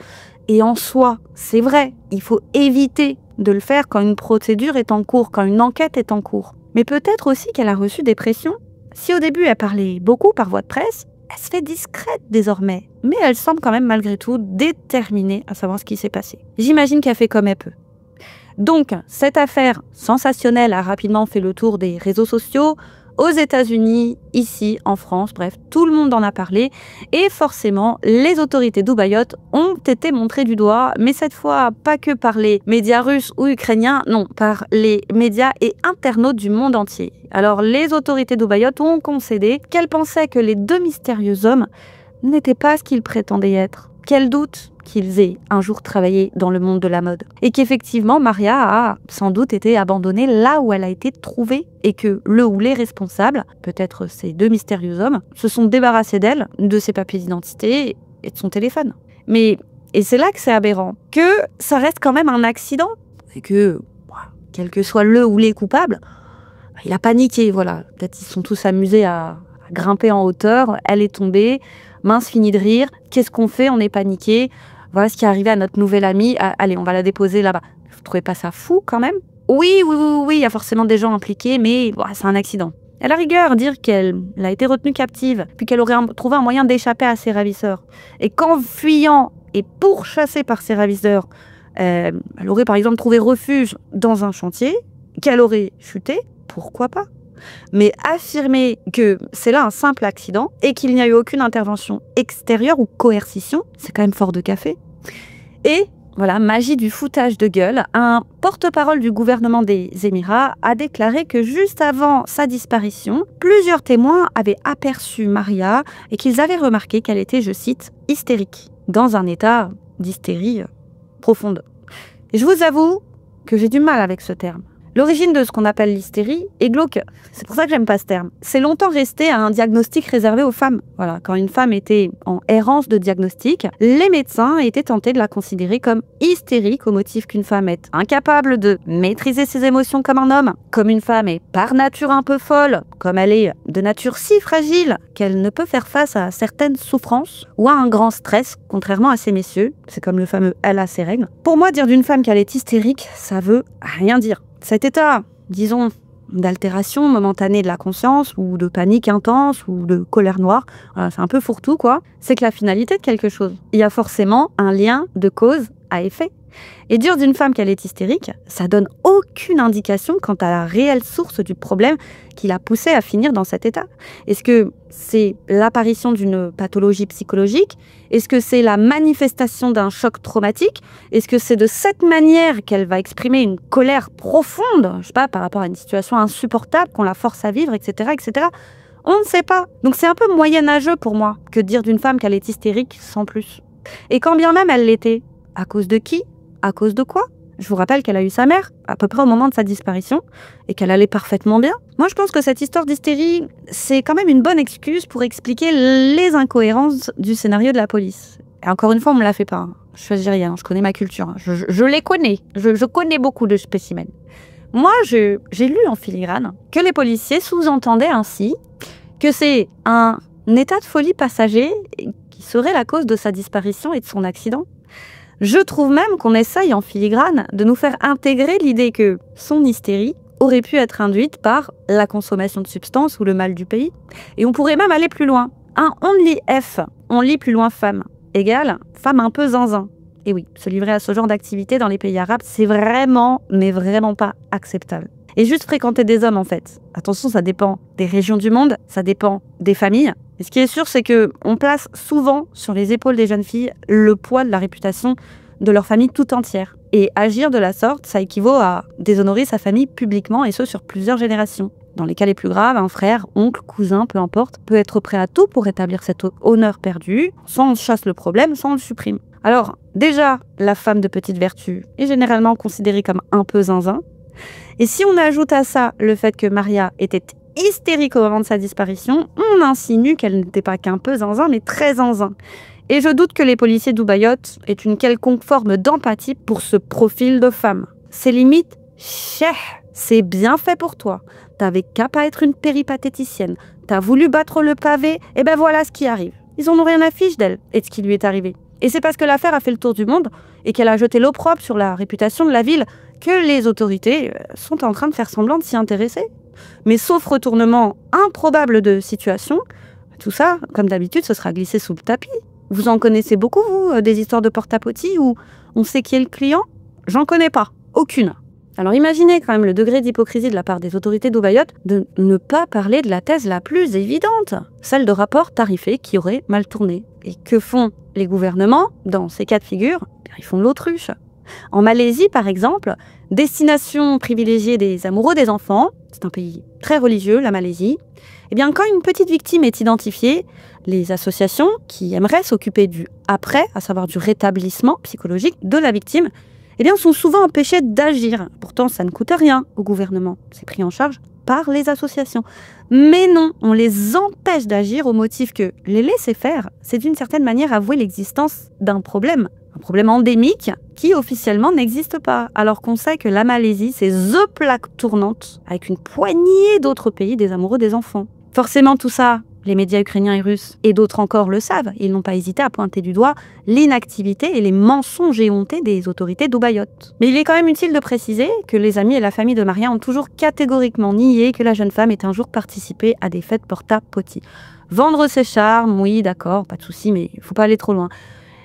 Et en soi, c'est vrai, il faut éviter de le faire quand une procédure est en cours, quand une enquête est en cours. Mais peut-être aussi qu'elle a reçu des pressions. Si au début elle parlait beaucoup par voie de presse, elle se fait discrète désormais. Mais elle semble quand même malgré tout déterminée à savoir ce qui s'est passé. J'imagine qu'elle fait comme elle peut. Donc, cette affaire sensationnelle a rapidement fait le tour des réseaux sociaux, aux États-Unis, ici, en France, bref, tout le monde en a parlé. Et forcément, les autorités d'Ubaïot ont été montrées du doigt, mais cette fois, pas que par les médias russes ou ukrainiens, non, par les médias et internautes du monde entier. Alors, les autorités d'Ubaïot ont concédé qu'elles pensaient que les deux mystérieux hommes n'étaient pas ce qu'ils prétendaient être. Quel doute qu'ils aient un jour travaillé dans le monde de la mode. Et qu'effectivement, Maria a sans doute été abandonnée là où elle a été trouvée et que le ou les responsables, peut-être ces deux mystérieux hommes, se sont débarrassés d'elle, de ses papiers d'identité et de son téléphone. Mais, et c'est là que c'est aberrant, que ça reste quand même un accident et que, quel que soit le ou les coupables, il a paniqué, voilà. Peut-être ils sont tous amusés à grimper en hauteur, elle est tombée, mince, fini de rire, qu'est-ce qu'on fait? On est paniqué. Voilà ce qui est arrivé à notre nouvelle amie. Allez, on va la déposer là-bas. Vous trouvez pas ça fou quand même? Oui, il y a forcément des gens impliqués, mais c'est un accident. À la rigueur, dire qu'elle a été retenue captive, puis qu'elle aurait trouvé un moyen d'échapper à ses ravisseurs, et qu'en fuyant et pourchassée par ses ravisseurs, elle aurait par exemple trouvé refuge dans un chantier, qu'elle aurait chuté, pourquoi pas? Mais affirmer que c'est là un simple accident et qu'il n'y a eu aucune intervention extérieure ou coercition, c'est quand même fort de café. Et voilà, magie du foutage de gueule, un porte-parole du gouvernement des Émirats a déclaré que juste avant sa disparition, plusieurs témoins avaient aperçu Maria et qu'ils avaient remarqué qu'elle était, je cite, hystérique, dans un état d'hystérie profonde. Et je vous avoue que j'ai du mal avec ce terme. L'origine de ce qu'on appelle l'hystérie est glauque. C'est pour ça que j'aime pas ce terme. C'est longtemps resté un diagnostic réservé aux femmes. Voilà, quand une femme était en errance de diagnostic, les médecins étaient tentés de la considérer comme hystérique au motif qu'une femme est incapable de maîtriser ses émotions comme un homme, comme une femme est par nature un peu folle, comme elle est de nature si fragile qu'elle ne peut faire face à certaines souffrances ou à un grand stress, contrairement à ces messieurs. C'est comme le fameux « elle a ses règles ». Pour moi, dire d'une femme qu'elle est hystérique, ça veut rien dire. Cet état, disons, d'altération momentanée de la conscience, ou de panique intense, ou de colère noire, voilà, c'est un peu fourre-tout, quoi. C'est que la finalité de quelque chose. Il y a forcément un lien de cause à effet. Et dire d'une femme qu'elle est hystérique, ça donne aucune indication quant à la réelle source du problème qui l'a poussée à finir dans cet état. Est-ce que c'est l'apparition d'une pathologie psychologique? Est-ce que c'est la manifestation d'un choc traumatique? Est-ce que c'est de cette manière qu'elle va exprimer une colère profonde, je sais pas, par rapport à une situation insupportable qu'on la force à vivre, etc., etc. On ne sait pas. Donc c'est un peu moyenâgeux pour moi que de dire d'une femme qu'elle est hystérique sans plus. Et quand bien même elle l'était, à cause de qui? À cause de quoi? Je vous rappelle qu'elle a eu sa mère à peu près au moment de sa disparition et qu'elle allait parfaitement bien. Moi, je pense que cette histoire d'hystérie, c'est quand même une bonne excuse pour expliquer les incohérences du scénario de la police. Et encore une fois, on me la fait pas. Hein. Je suis algérienne, je connais ma culture. Hein. Je les connais. Je connais beaucoup de spécimens. Moi, j'ai lu en filigrane que les policiers sous-entendaient ainsi que c'est un état de folie passager qui serait la cause de sa disparition et de son accident. Je trouve même qu'on essaye en filigrane de nous faire intégrer l'idée que son hystérie aurait pu être induite par la consommation de substances ou le mal du pays. Et on pourrait même aller plus loin. Un only F, on lit plus loin femme, égale femme un peu zinzin. Et oui, se livrer à ce genre d'activité dans les pays arabes, c'est vraiment, mais vraiment pas acceptable. Et juste fréquenter des hommes, en fait. Attention, ça dépend des régions du monde, ça dépend des familles. Et ce qui est sûr, c'est qu'on place souvent sur les épaules des jeunes filles le poids de la réputation de leur famille tout entière. Et agir de la sorte, ça équivaut à déshonorer sa famille publiquement, et ce sur plusieurs générations. Dans les cas les plus graves, un frère, oncle, cousin, peu importe, peut être prêt à tout pour rétablir cet honneur perdu. Soit on chasse le problème, soit on le supprime. Alors, déjà, la femme de petite vertu est généralement considérée comme un peu zinzin. Et si on ajoute à ça le fait que Maria était hystérique au moment de sa disparition, on insinue qu'elle n'était pas qu'un peu zinzin, mais très zinzin. Et je doute que les policiers d'Ubayotte aient une quelconque forme d'empathie pour ce profil de femme. C'est limite « cheh, c'est bien fait pour toi. T'avais qu'à pas être une péripatéticienne. T'as voulu battre le pavé, et ben voilà ce qui arrive. » Ils en ont rien à fiche d'elle et de ce qui lui est arrivé. Et c'est parce que l'affaire a fait le tour du monde et qu'elle a jeté l'opprobre sur la réputation de la ville que les autorités sont en train de faire semblant de s'y intéresser. Mais sauf retournement improbable de situation, tout ça, comme d'habitude, ce sera glissé sous le tapis. Vous en connaissez beaucoup, vous, des histoires de porte-à-potie où on sait qui est le client? J'en connais pas, aucune. Alors imaginez quand même le degré d'hypocrisie de la part des autorités d'Ubayotte de ne pas parler de la thèse la plus évidente, celle de rapports tarifés qui auraient mal tourné. Et que font les gouvernements dans ces cas de figure? Ils font de l'autruche. En Malaisie, par exemple, destination privilégiée des amoureux des enfants, c'est un pays très religieux, la Malaisie, eh bien, quand une petite victime est identifiée, les associations qui aimeraient s'occuper du après, à savoir du rétablissement psychologique de la victime, eh bien, sont souvent empêchées d'agir. Pourtant, ça ne coûte rien au gouvernement. C'est pris en charge par les associations. Mais non, on les empêche d'agir au motif que les laisser faire, c'est d'une certaine manière avouer l'existence d'un problème. Un problème endémique qui officiellement n'existe pas, alors qu'on sait que la Malaisie, c'est the plaque tournante avec une poignée d'autres pays des amoureux des enfants. Forcément, tout ça, les médias ukrainiens et russes, et d'autres encore le savent. Ils n'ont pas hésité à pointer du doigt l'inactivité et les mensonges éhontés des autorités d'Ubayotte. Mais il est quand même utile de préciser que les amis et la famille de Maria ont toujours catégoriquement nié que la jeune femme ait un jour participé à des fêtes porta-potty. Vendre ses charmes, oui, d'accord, pas de souci, mais il ne faut pas aller trop loin.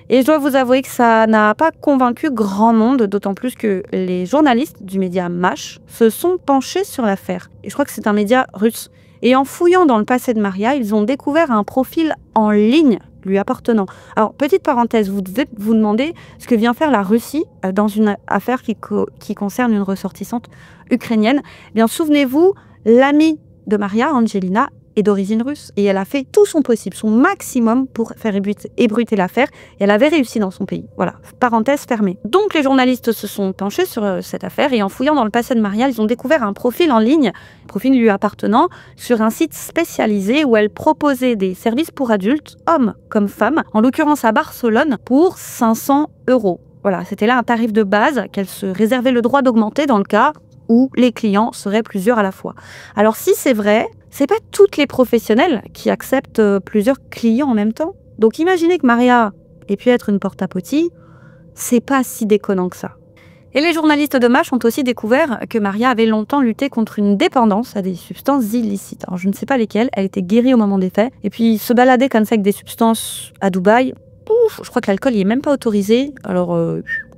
Et je dois vous avouer que ça n'a pas convaincu grand monde, d'autant plus que les journalistes du média MASH se sont penchés sur l'affaire. Et je crois que c'est un média russe. Et en fouillant dans le passé de Maria, ils ont découvert un profil en ligne lui appartenant. Alors, petite parenthèse, vous devez vous demander ce que vient faire la Russie dans une affaire qui concerne une ressortissante ukrainienne. Eh bien, souvenez-vous, l'amie de Maria, Angelina, est d'origine russe. Et elle a fait tout son possible, son maximum pour faire ébruiter l'affaire. Et elle avait réussi dans son pays. Voilà, parenthèse fermée. Donc les journalistes se sont penchés sur cette affaire et en fouillant dans le passé de Maria, ils ont découvert un profil en ligne, profil lui appartenant, sur un site spécialisé où elle proposait des services pour adultes, hommes comme femmes, en l'occurrence à Barcelone, pour 500 €. Voilà, c'était là un tarif de base qu'elle se réservait le droit d'augmenter dans le cas où les clients seraient plusieurs à la fois. Alors si c'est vrai, c'est pas toutes les professionnels qui acceptent plusieurs clients en même temps. Donc imaginez que Maria ait pu être une porte-à-potty, c'est pas si déconnant que ça. Et les journalistes de MASH ont aussi découvert que Maria avait longtemps lutté contre une dépendance à des substances illicites. Alors je ne sais pas lesquelles, elle était guérie au moment des faits. Et puis se balader comme ça avec des substances à Dubaï, je crois que l'alcool n'y est même pas autorisé. Alors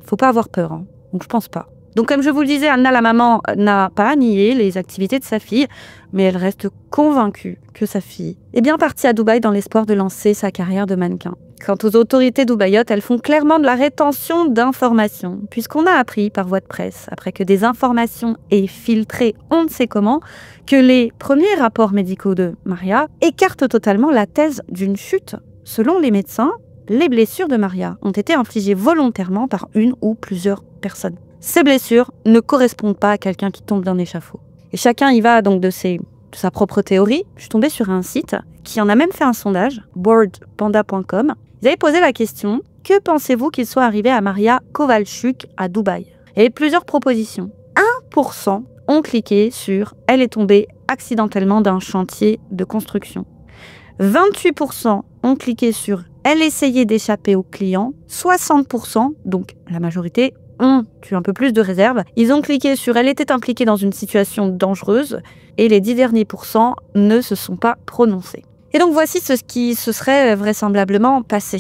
faut pas avoir peur, hein. Donc je pense pas. Donc comme je vous le disais, Anna, la maman, n'a pas nié les activités de sa fille, mais elle reste convaincue que sa fille est bien partie à Dubaï dans l'espoir de lancer sa carrière de mannequin. Quant aux autorités d'Ubayotte, elles font clairement de la rétention d'informations, puisqu'on a appris par voie de presse, après que des informations aient filtré on ne sait comment, que les premiers rapports médicaux de Maria écartent totalement la thèse d'une chute. Selon les médecins, les blessures de Maria ont été infligées volontairement par une ou plusieurs personnes. ces blessures ne correspondent pas à quelqu'un qui tombe d'un échafaud. Et chacun y va donc de sa propre théorie. Je suis tombée sur un site qui en a même fait un sondage, boardpanda.com. Ils avaient posé la question, que pensez-vous qu'il soit arrivé à Maria Kovalchuk à Dubaï? Il y avait plusieurs propositions. 1% ont cliqué sur « Elle est tombée accidentellement d'un chantier de construction ». 28% ont cliqué sur « Elle essayait d'échapper aux clients ». 60%, donc la majorité, ont eu un peu plus de réserve. Ils ont cliqué sur « Elle était impliquée dans une situation dangereuse » et les 10 derniers pourcents ne se sont pas prononcés. Et donc voici ce qui se serait vraisemblablement passé.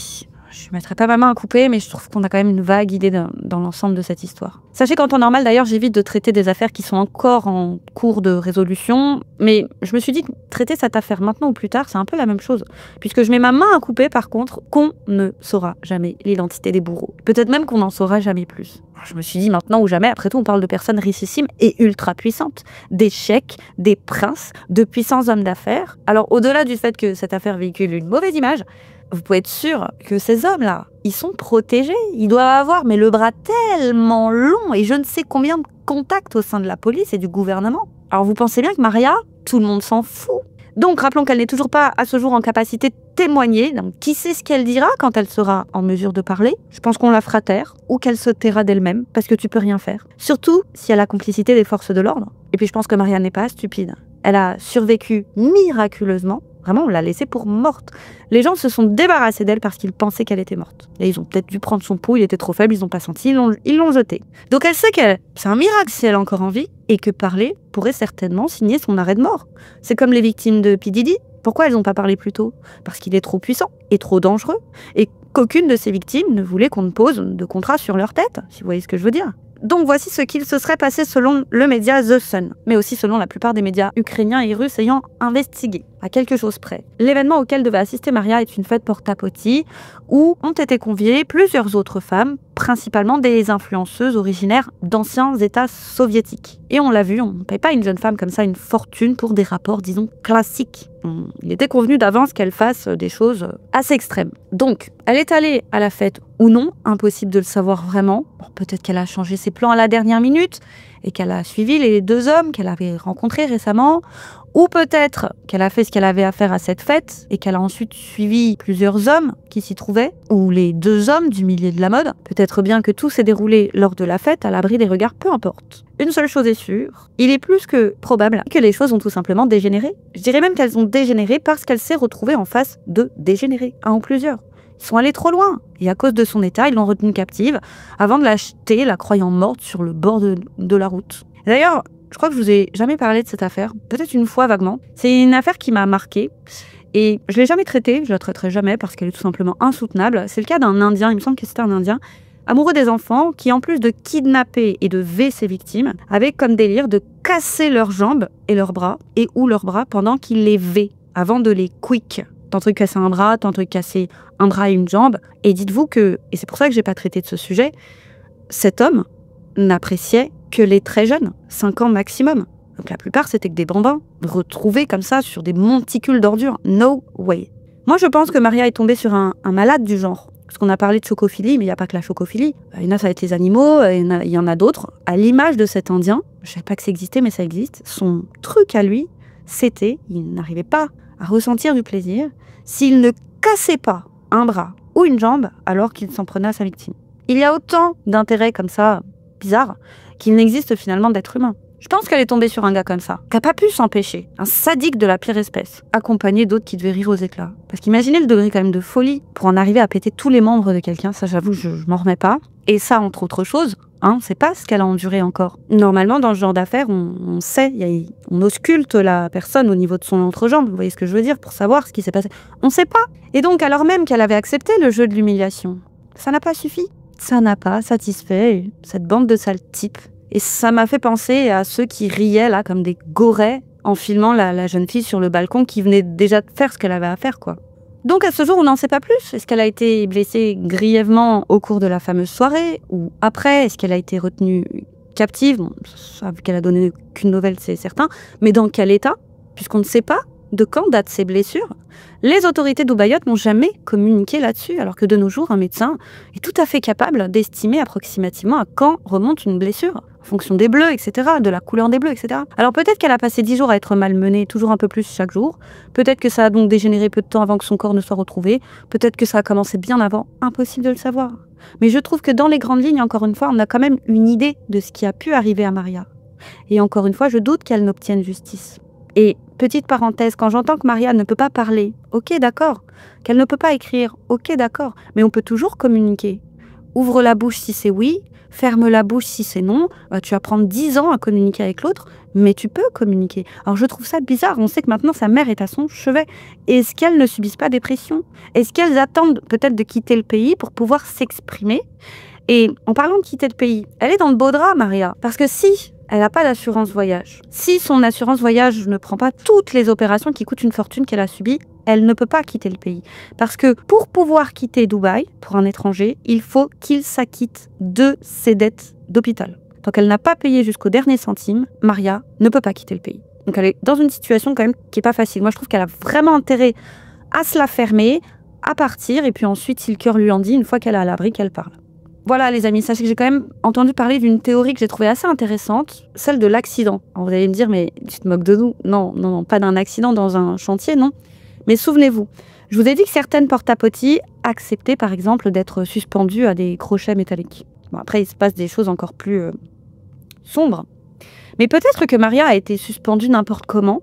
Je ne mettrai pas ma main à couper, mais je trouve qu'on a quand même une vague idée dans l'ensemble de cette histoire. Sachez qu'en temps normal, d'ailleurs, j'évite de traiter des affaires qui sont encore en cours de résolution, mais je me suis dit que traiter cette affaire maintenant ou plus tard, c'est un peu la même chose. Puisque je mets ma main à couper, par contre, qu'on ne saura jamais l'identité des bourreaux. Peut-être même qu'on n'en saura jamais plus. Je me suis dit maintenant ou jamais, après tout, on parle de personnes richissimes et ultra puissantes. Des cheikhs, des princes, de puissants hommes d'affaires. Alors, au-delà du fait que cette affaire véhicule une mauvaise image, vous pouvez être sûr que ces hommes-là, ils sont protégés. Ils doivent avoir mais le bras tellement long et je ne sais combien de contacts au sein de la police et du gouvernement. Alors vous pensez bien que Maria, tout le monde s'en fout. Donc rappelons qu'elle n'est toujours pas à ce jour en capacité de témoigner. Donc qui sait ce qu'elle dira quand elle sera en mesure de parler? Je pense qu'on la fera taire ou qu'elle se taira d'elle-même parce que tu peux rien faire. Surtout si elle a la complicité des forces de l'ordre. Et puis je pense que Maria n'est pas stupide. Elle a survécu miraculeusement. Vraiment, on l'a laissée pour morte. Les gens se sont débarrassés d'elle parce qu'ils pensaient qu'elle était morte. Et ils ont peut-être dû prendre son pouls, il était trop faible, ils n'ont pas senti, ils l'ont jeté. Donc elle sait que c'est un miracle si elle est encore en vie, et que parler pourrait certainement signer son arrêt de mort. C'est comme les victimes de P. Diddy. Pourquoi elles n'ont pas parlé plus tôt? Parce qu'il est trop puissant et trop dangereux, et qu'aucune de ces victimes ne voulait qu'on ne pose de contrat sur leur tête, si vous voyez ce que je veux dire. Donc voici ce qu'il se serait passé selon le média The Sun, mais aussi selon la plupart des médias ukrainiens et russes ayant investigué, à quelque chose près. L'événement auquel devait assister Maria est une fête porta-potty où ont été conviées plusieurs autres femmes, principalement des influenceuses originaires d'anciens États soviétiques. Et on l'a vu, on ne paye pas une jeune femme comme ça une fortune pour des rapports, disons, classiques. Il était convenu d'avance qu'elle fasse des choses assez extrêmes. Donc, elle est allée à la fête ou non, impossible de le savoir vraiment. Bon, peut-être qu'elle a changé ses plans à la dernière minute et qu'elle a suivi les deux hommes qu'elle avait rencontrés récemment. Ou peut-être qu'elle a fait ce qu'elle avait à faire à cette fête et qu'elle a ensuite suivi plusieurs hommes qui s'y trouvaient, ou les deux hommes du milieu de la mode. Peut-être bien que tout s'est déroulé lors de la fête à l'abri des regards, peu importe. Une seule chose est sûre, il est plus que probable que les choses ont tout simplement dégénéré. Je dirais même qu'elles ont dégénéré parce qu'elle s'est retrouvée en face de dégénérés, un ou plusieurs. Ils sont allés trop loin, et à cause de son état, ils l'ont retenue captive, avant de l'acheter, la croyant morte sur le bord de la route. D'ailleurs, je crois que je vous ai jamais parlé de cette affaire, peut-être une fois vaguement. C'est une affaire qui m'a marquée, et je l'ai jamais traitée, je la traiterai jamais parce qu'elle est tout simplement insoutenable. C'est le cas d'un Indien, il me semble que c'était un Indien, amoureux des enfants, qui en plus de kidnapper et de véer ses victimes, avait comme délire de casser leurs jambes et leurs bras, et ou leurs bras, pendant qu'il les vée, avant de les quick. Tantôt casser un bras, tantôt casser un bras et une jambe. Et dites-vous que, et c'est pour ça que j'ai pas traité de ce sujet, cet homme n'appréciait que les très jeunes, 5 ans maximum. Donc la plupart, c'était que des bambins, retrouvés comme ça sur des monticules d'ordures. No way. Moi, je pense que Maria est tombée sur un malade du genre. Parce qu'on a parlé de chocophilie, mais il n'y a pas que la chocophilie. Il y en a, ça va être les animaux, il y en a d'autres. À l'image de cet Indien, je ne savais pas que ça existait, mais ça existe. Son truc à lui, c'était, il n'arrivait pas à ressentir du plaisir s'il ne cassait pas un bras ou une jambe alors qu'il s'en prenait à sa victime. Il y a autant d'intérêts comme ça, bizarres, qu'il n'existe finalement d'être humain. Je pense qu'elle est tombée sur un gars comme ça, qui n'a pas pu s'empêcher, un sadique de la pire espèce, accompagné d'autres qui devaient rire aux éclats. Parce qu'imaginez le degré quand même de folie pour en arriver à péter tous les membres de quelqu'un, ça j'avoue, je m'en remets pas. Et ça, entre autres choses, on sait pas ce qu'elle a enduré encore. Normalement, dans ce genre d'affaires, on sait, on ausculte la personne au niveau de son entrejambe, vous voyez ce que je veux dire, pour savoir ce qui s'est passé. On sait pas. Et donc, alors même qu'elle avait accepté le jeu de l'humiliation, ça n'a pas suffi. Ça n'a pas satisfait cette bande de sales types. Et ça m'a fait penser à ceux qui riaient là comme des gorets en filmant la jeune fille sur le balcon qui venait déjà de faire ce qu'elle avait à faire, quoi. Donc à ce jour, on n'en sait pas plus. Est-ce qu'elle a été blessée grièvement au cours de la fameuse soirée ou après? Est-ce qu'elle a été retenue captive? Bon, ça, vu qu'elle a donné qu'une nouvelle, c'est certain. Mais dans quel état? Puisqu'on ne sait pas. De quand datent ces blessures? Les autorités dubaïotes n'ont jamais communiqué là-dessus, alors que de nos jours, un médecin est tout à fait capable d'estimer approximativement à quand remonte une blessure, en fonction des bleus, etc., de la couleur des bleus, etc. Alors peut-être qu'elle a passé 10 jours à être malmenée, toujours un peu plus chaque jour, peut-être que ça a donc dégénéré peu de temps avant que son corps ne soit retrouvé, peut-être que ça a commencé bien avant, impossible de le savoir. Mais je trouve que dans les grandes lignes, encore une fois, on a quand même une idée de ce qui a pu arriver à Maria. Et encore une fois, je doute qu'elle n'obtienne justice. Et petite parenthèse, quand j'entends que Maria ne peut pas parler, ok d'accord, qu'elle ne peut pas écrire, ok d'accord, mais on peut toujours communiquer. Ouvre la bouche si c'est oui, ferme la bouche si c'est non, tu vas prendre 10 ans à communiquer avec l'autre, mais tu peux communiquer. Alors je trouve ça bizarre, on sait que maintenant sa mère est à son chevet. Est-ce qu'elles ne subissent pas des pressions? Est-ce qu'elles attendent peut-être de quitter le pays pour pouvoir s'exprimer? Et en parlant de quitter le pays, elle est dans le beau drap, Maria, parce que si elle n'a pas d'assurance voyage. Si son assurance voyage ne prend pas toutes les opérations qui coûtent une fortune qu'elle a subies, elle ne peut pas quitter le pays. Parce que pour pouvoir quitter Dubaï, pour un étranger, il faut qu'il s'acquitte de ses dettes d'hôpital. Tant qu'elle n'a pas payé jusqu'au dernier centime, Maria ne peut pas quitter le pays. Donc elle est dans une situation quand même qui n'est pas facile. Moi je trouve qu'elle a vraiment intérêt à se la fermer, à partir, et puis ensuite, si le cœur lui en dit, une fois qu'elle est à l'abri, qu'elle parle. Voilà les amis, sachez que j'ai quand même entendu parler d'une théorie que j'ai trouvée assez intéressante, celle de l'accident. Vous allez me dire, mais tu te moques de nous? Non, non, non, pas d'un accident dans un chantier, non. Mais souvenez-vous, je vous ai dit que certaines porte-à-potis acceptaient par exemple d'être suspendues à des crochets métalliques. Bon, après, il se passe des choses encore plus sombres. Mais peut-être que Maria a été suspendue n'importe comment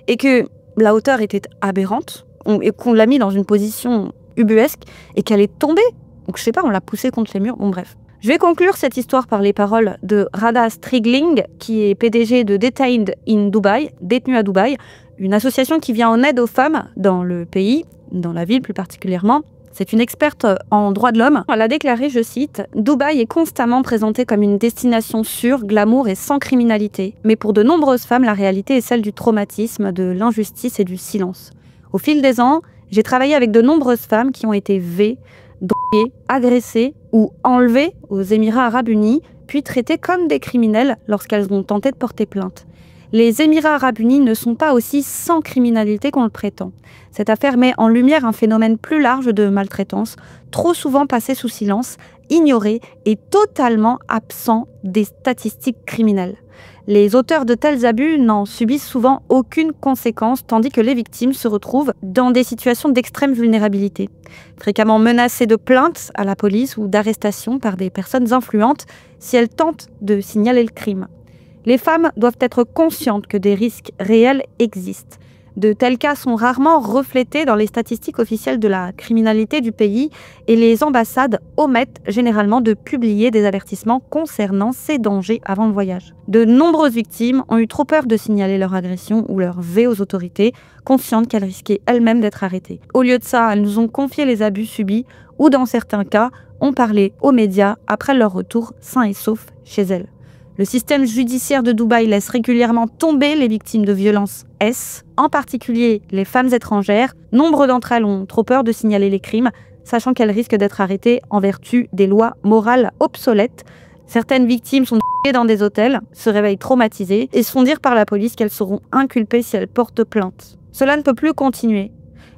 et que la hauteur était aberrante et qu'on l'a mis dans une position ubuesque et qu'elle est tombée. Donc je sais pas, on l'a poussée contre les murs. Bon bref. Je vais conclure cette histoire par les paroles de Radha Strigling, qui est PDG de Detained in Dubai, détenue à Dubaï, une association qui vient en aide aux femmes dans le pays, dans la ville plus particulièrement. C'est une experte en droits de l'homme. Elle a déclaré, je cite, « Dubaï est constamment présenté comme une destination sûre, glamour et sans criminalité. Mais pour de nombreuses femmes, la réalité est celle du traumatisme, de l'injustice et du silence. Au fil des ans, j'ai travaillé avec de nombreuses femmes qui ont été vées, droguées, agressées ou enlevées aux Émirats arabes unis, puis traitées comme des criminels lorsqu'elles ont tenté de porter plainte. Les Émirats arabes unis ne sont pas aussi sans criminalité qu'on le prétend. Cette affaire met en lumière un phénomène plus large de maltraitance, trop souvent passé sous silence, ignoré et totalement absent des statistiques criminelles. Les auteurs de tels abus n'en subissent souvent aucune conséquence, tandis que les victimes se retrouvent dans des situations d'extrême vulnérabilité, fréquemment menacées de plaintes à la police ou d'arrestation par des personnes influentes si elles tentent de signaler le crime. Les femmes doivent être conscientes que des risques réels existent. De tels cas sont rarement reflétés dans les statistiques officielles de la criminalité du pays et les ambassades omettent généralement de publier des avertissements concernant ces dangers avant le voyage. De nombreuses victimes ont eu trop peur de signaler leur agression ou leur vée aux autorités, conscientes qu'elles risquaient elles-mêmes d'être arrêtées. Au lieu de ça, elles nous ont confié les abus subis ou, dans certains cas, ont parlé aux médias après leur retour sains et saufs chez elles. Le système judiciaire de Dubaï laisse régulièrement tomber les victimes de violences S, en particulier les femmes étrangères. Nombre d'entre elles ont trop peur de signaler les crimes, sachant qu'elles risquent d'être arrêtées en vertu des lois morales obsolètes. Certaines victimes sont dans des hôtels, se réveillent traumatisées et se font dire par la police qu'elles seront inculpées si elles portent plainte. Cela ne peut plus continuer.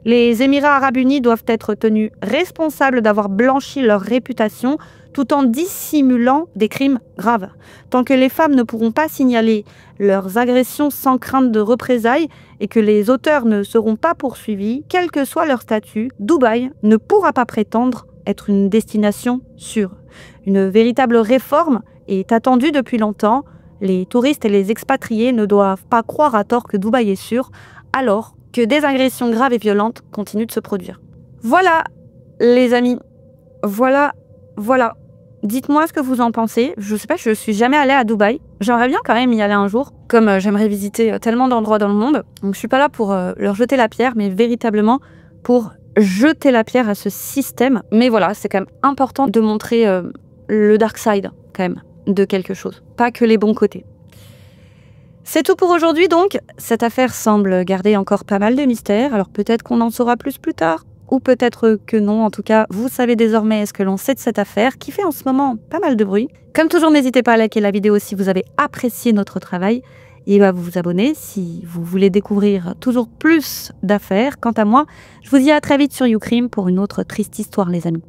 Les Émirats arabes unis doivent être tenus responsables d'avoir blanchi leur réputation tout en dissimulant des crimes graves. Tant que les femmes ne pourront pas signaler leurs agressions sans crainte de représailles et que les auteurs ne seront pas poursuivis, quel que soit leur statut, Dubaï ne pourra pas prétendre être une destination sûre. Une véritable réforme est attendue depuis longtemps. Les touristes et les expatriés ne doivent pas croire à tort que Dubaï est sûr, alors que des agressions graves et violentes continuent de se produire. Voilà, les amis. Voilà. Dites-moi ce que vous en pensez. Je sais pas, je suis jamais allée à Dubaï. J'aimerais bien quand même y aller un jour, comme j'aimerais visiter tellement d'endroits dans le monde. Donc je suis pas là pour leur jeter la pierre, mais véritablement pour jeter la pierre à ce système. Mais voilà, c'est quand même important de montrer le dark side, quand même, de quelque chose. Pas que les bons côtés. C'est tout pour aujourd'hui donc. Cette affaire semble garder encore pas mal de mystères, alors peut-être qu'on en saura plus tard, ou peut-être que non. En tout cas, vous savez désormais ce que l'on sait de cette affaire, qui fait en ce moment pas mal de bruit. Comme toujours, n'hésitez pas à liker la vidéo si vous avez apprécié notre travail, et à vous abonner si vous voulez découvrir toujours plus d'affaires. Quant à moi, je vous dis à très vite sur YouCrime pour une autre triste histoire, les amis.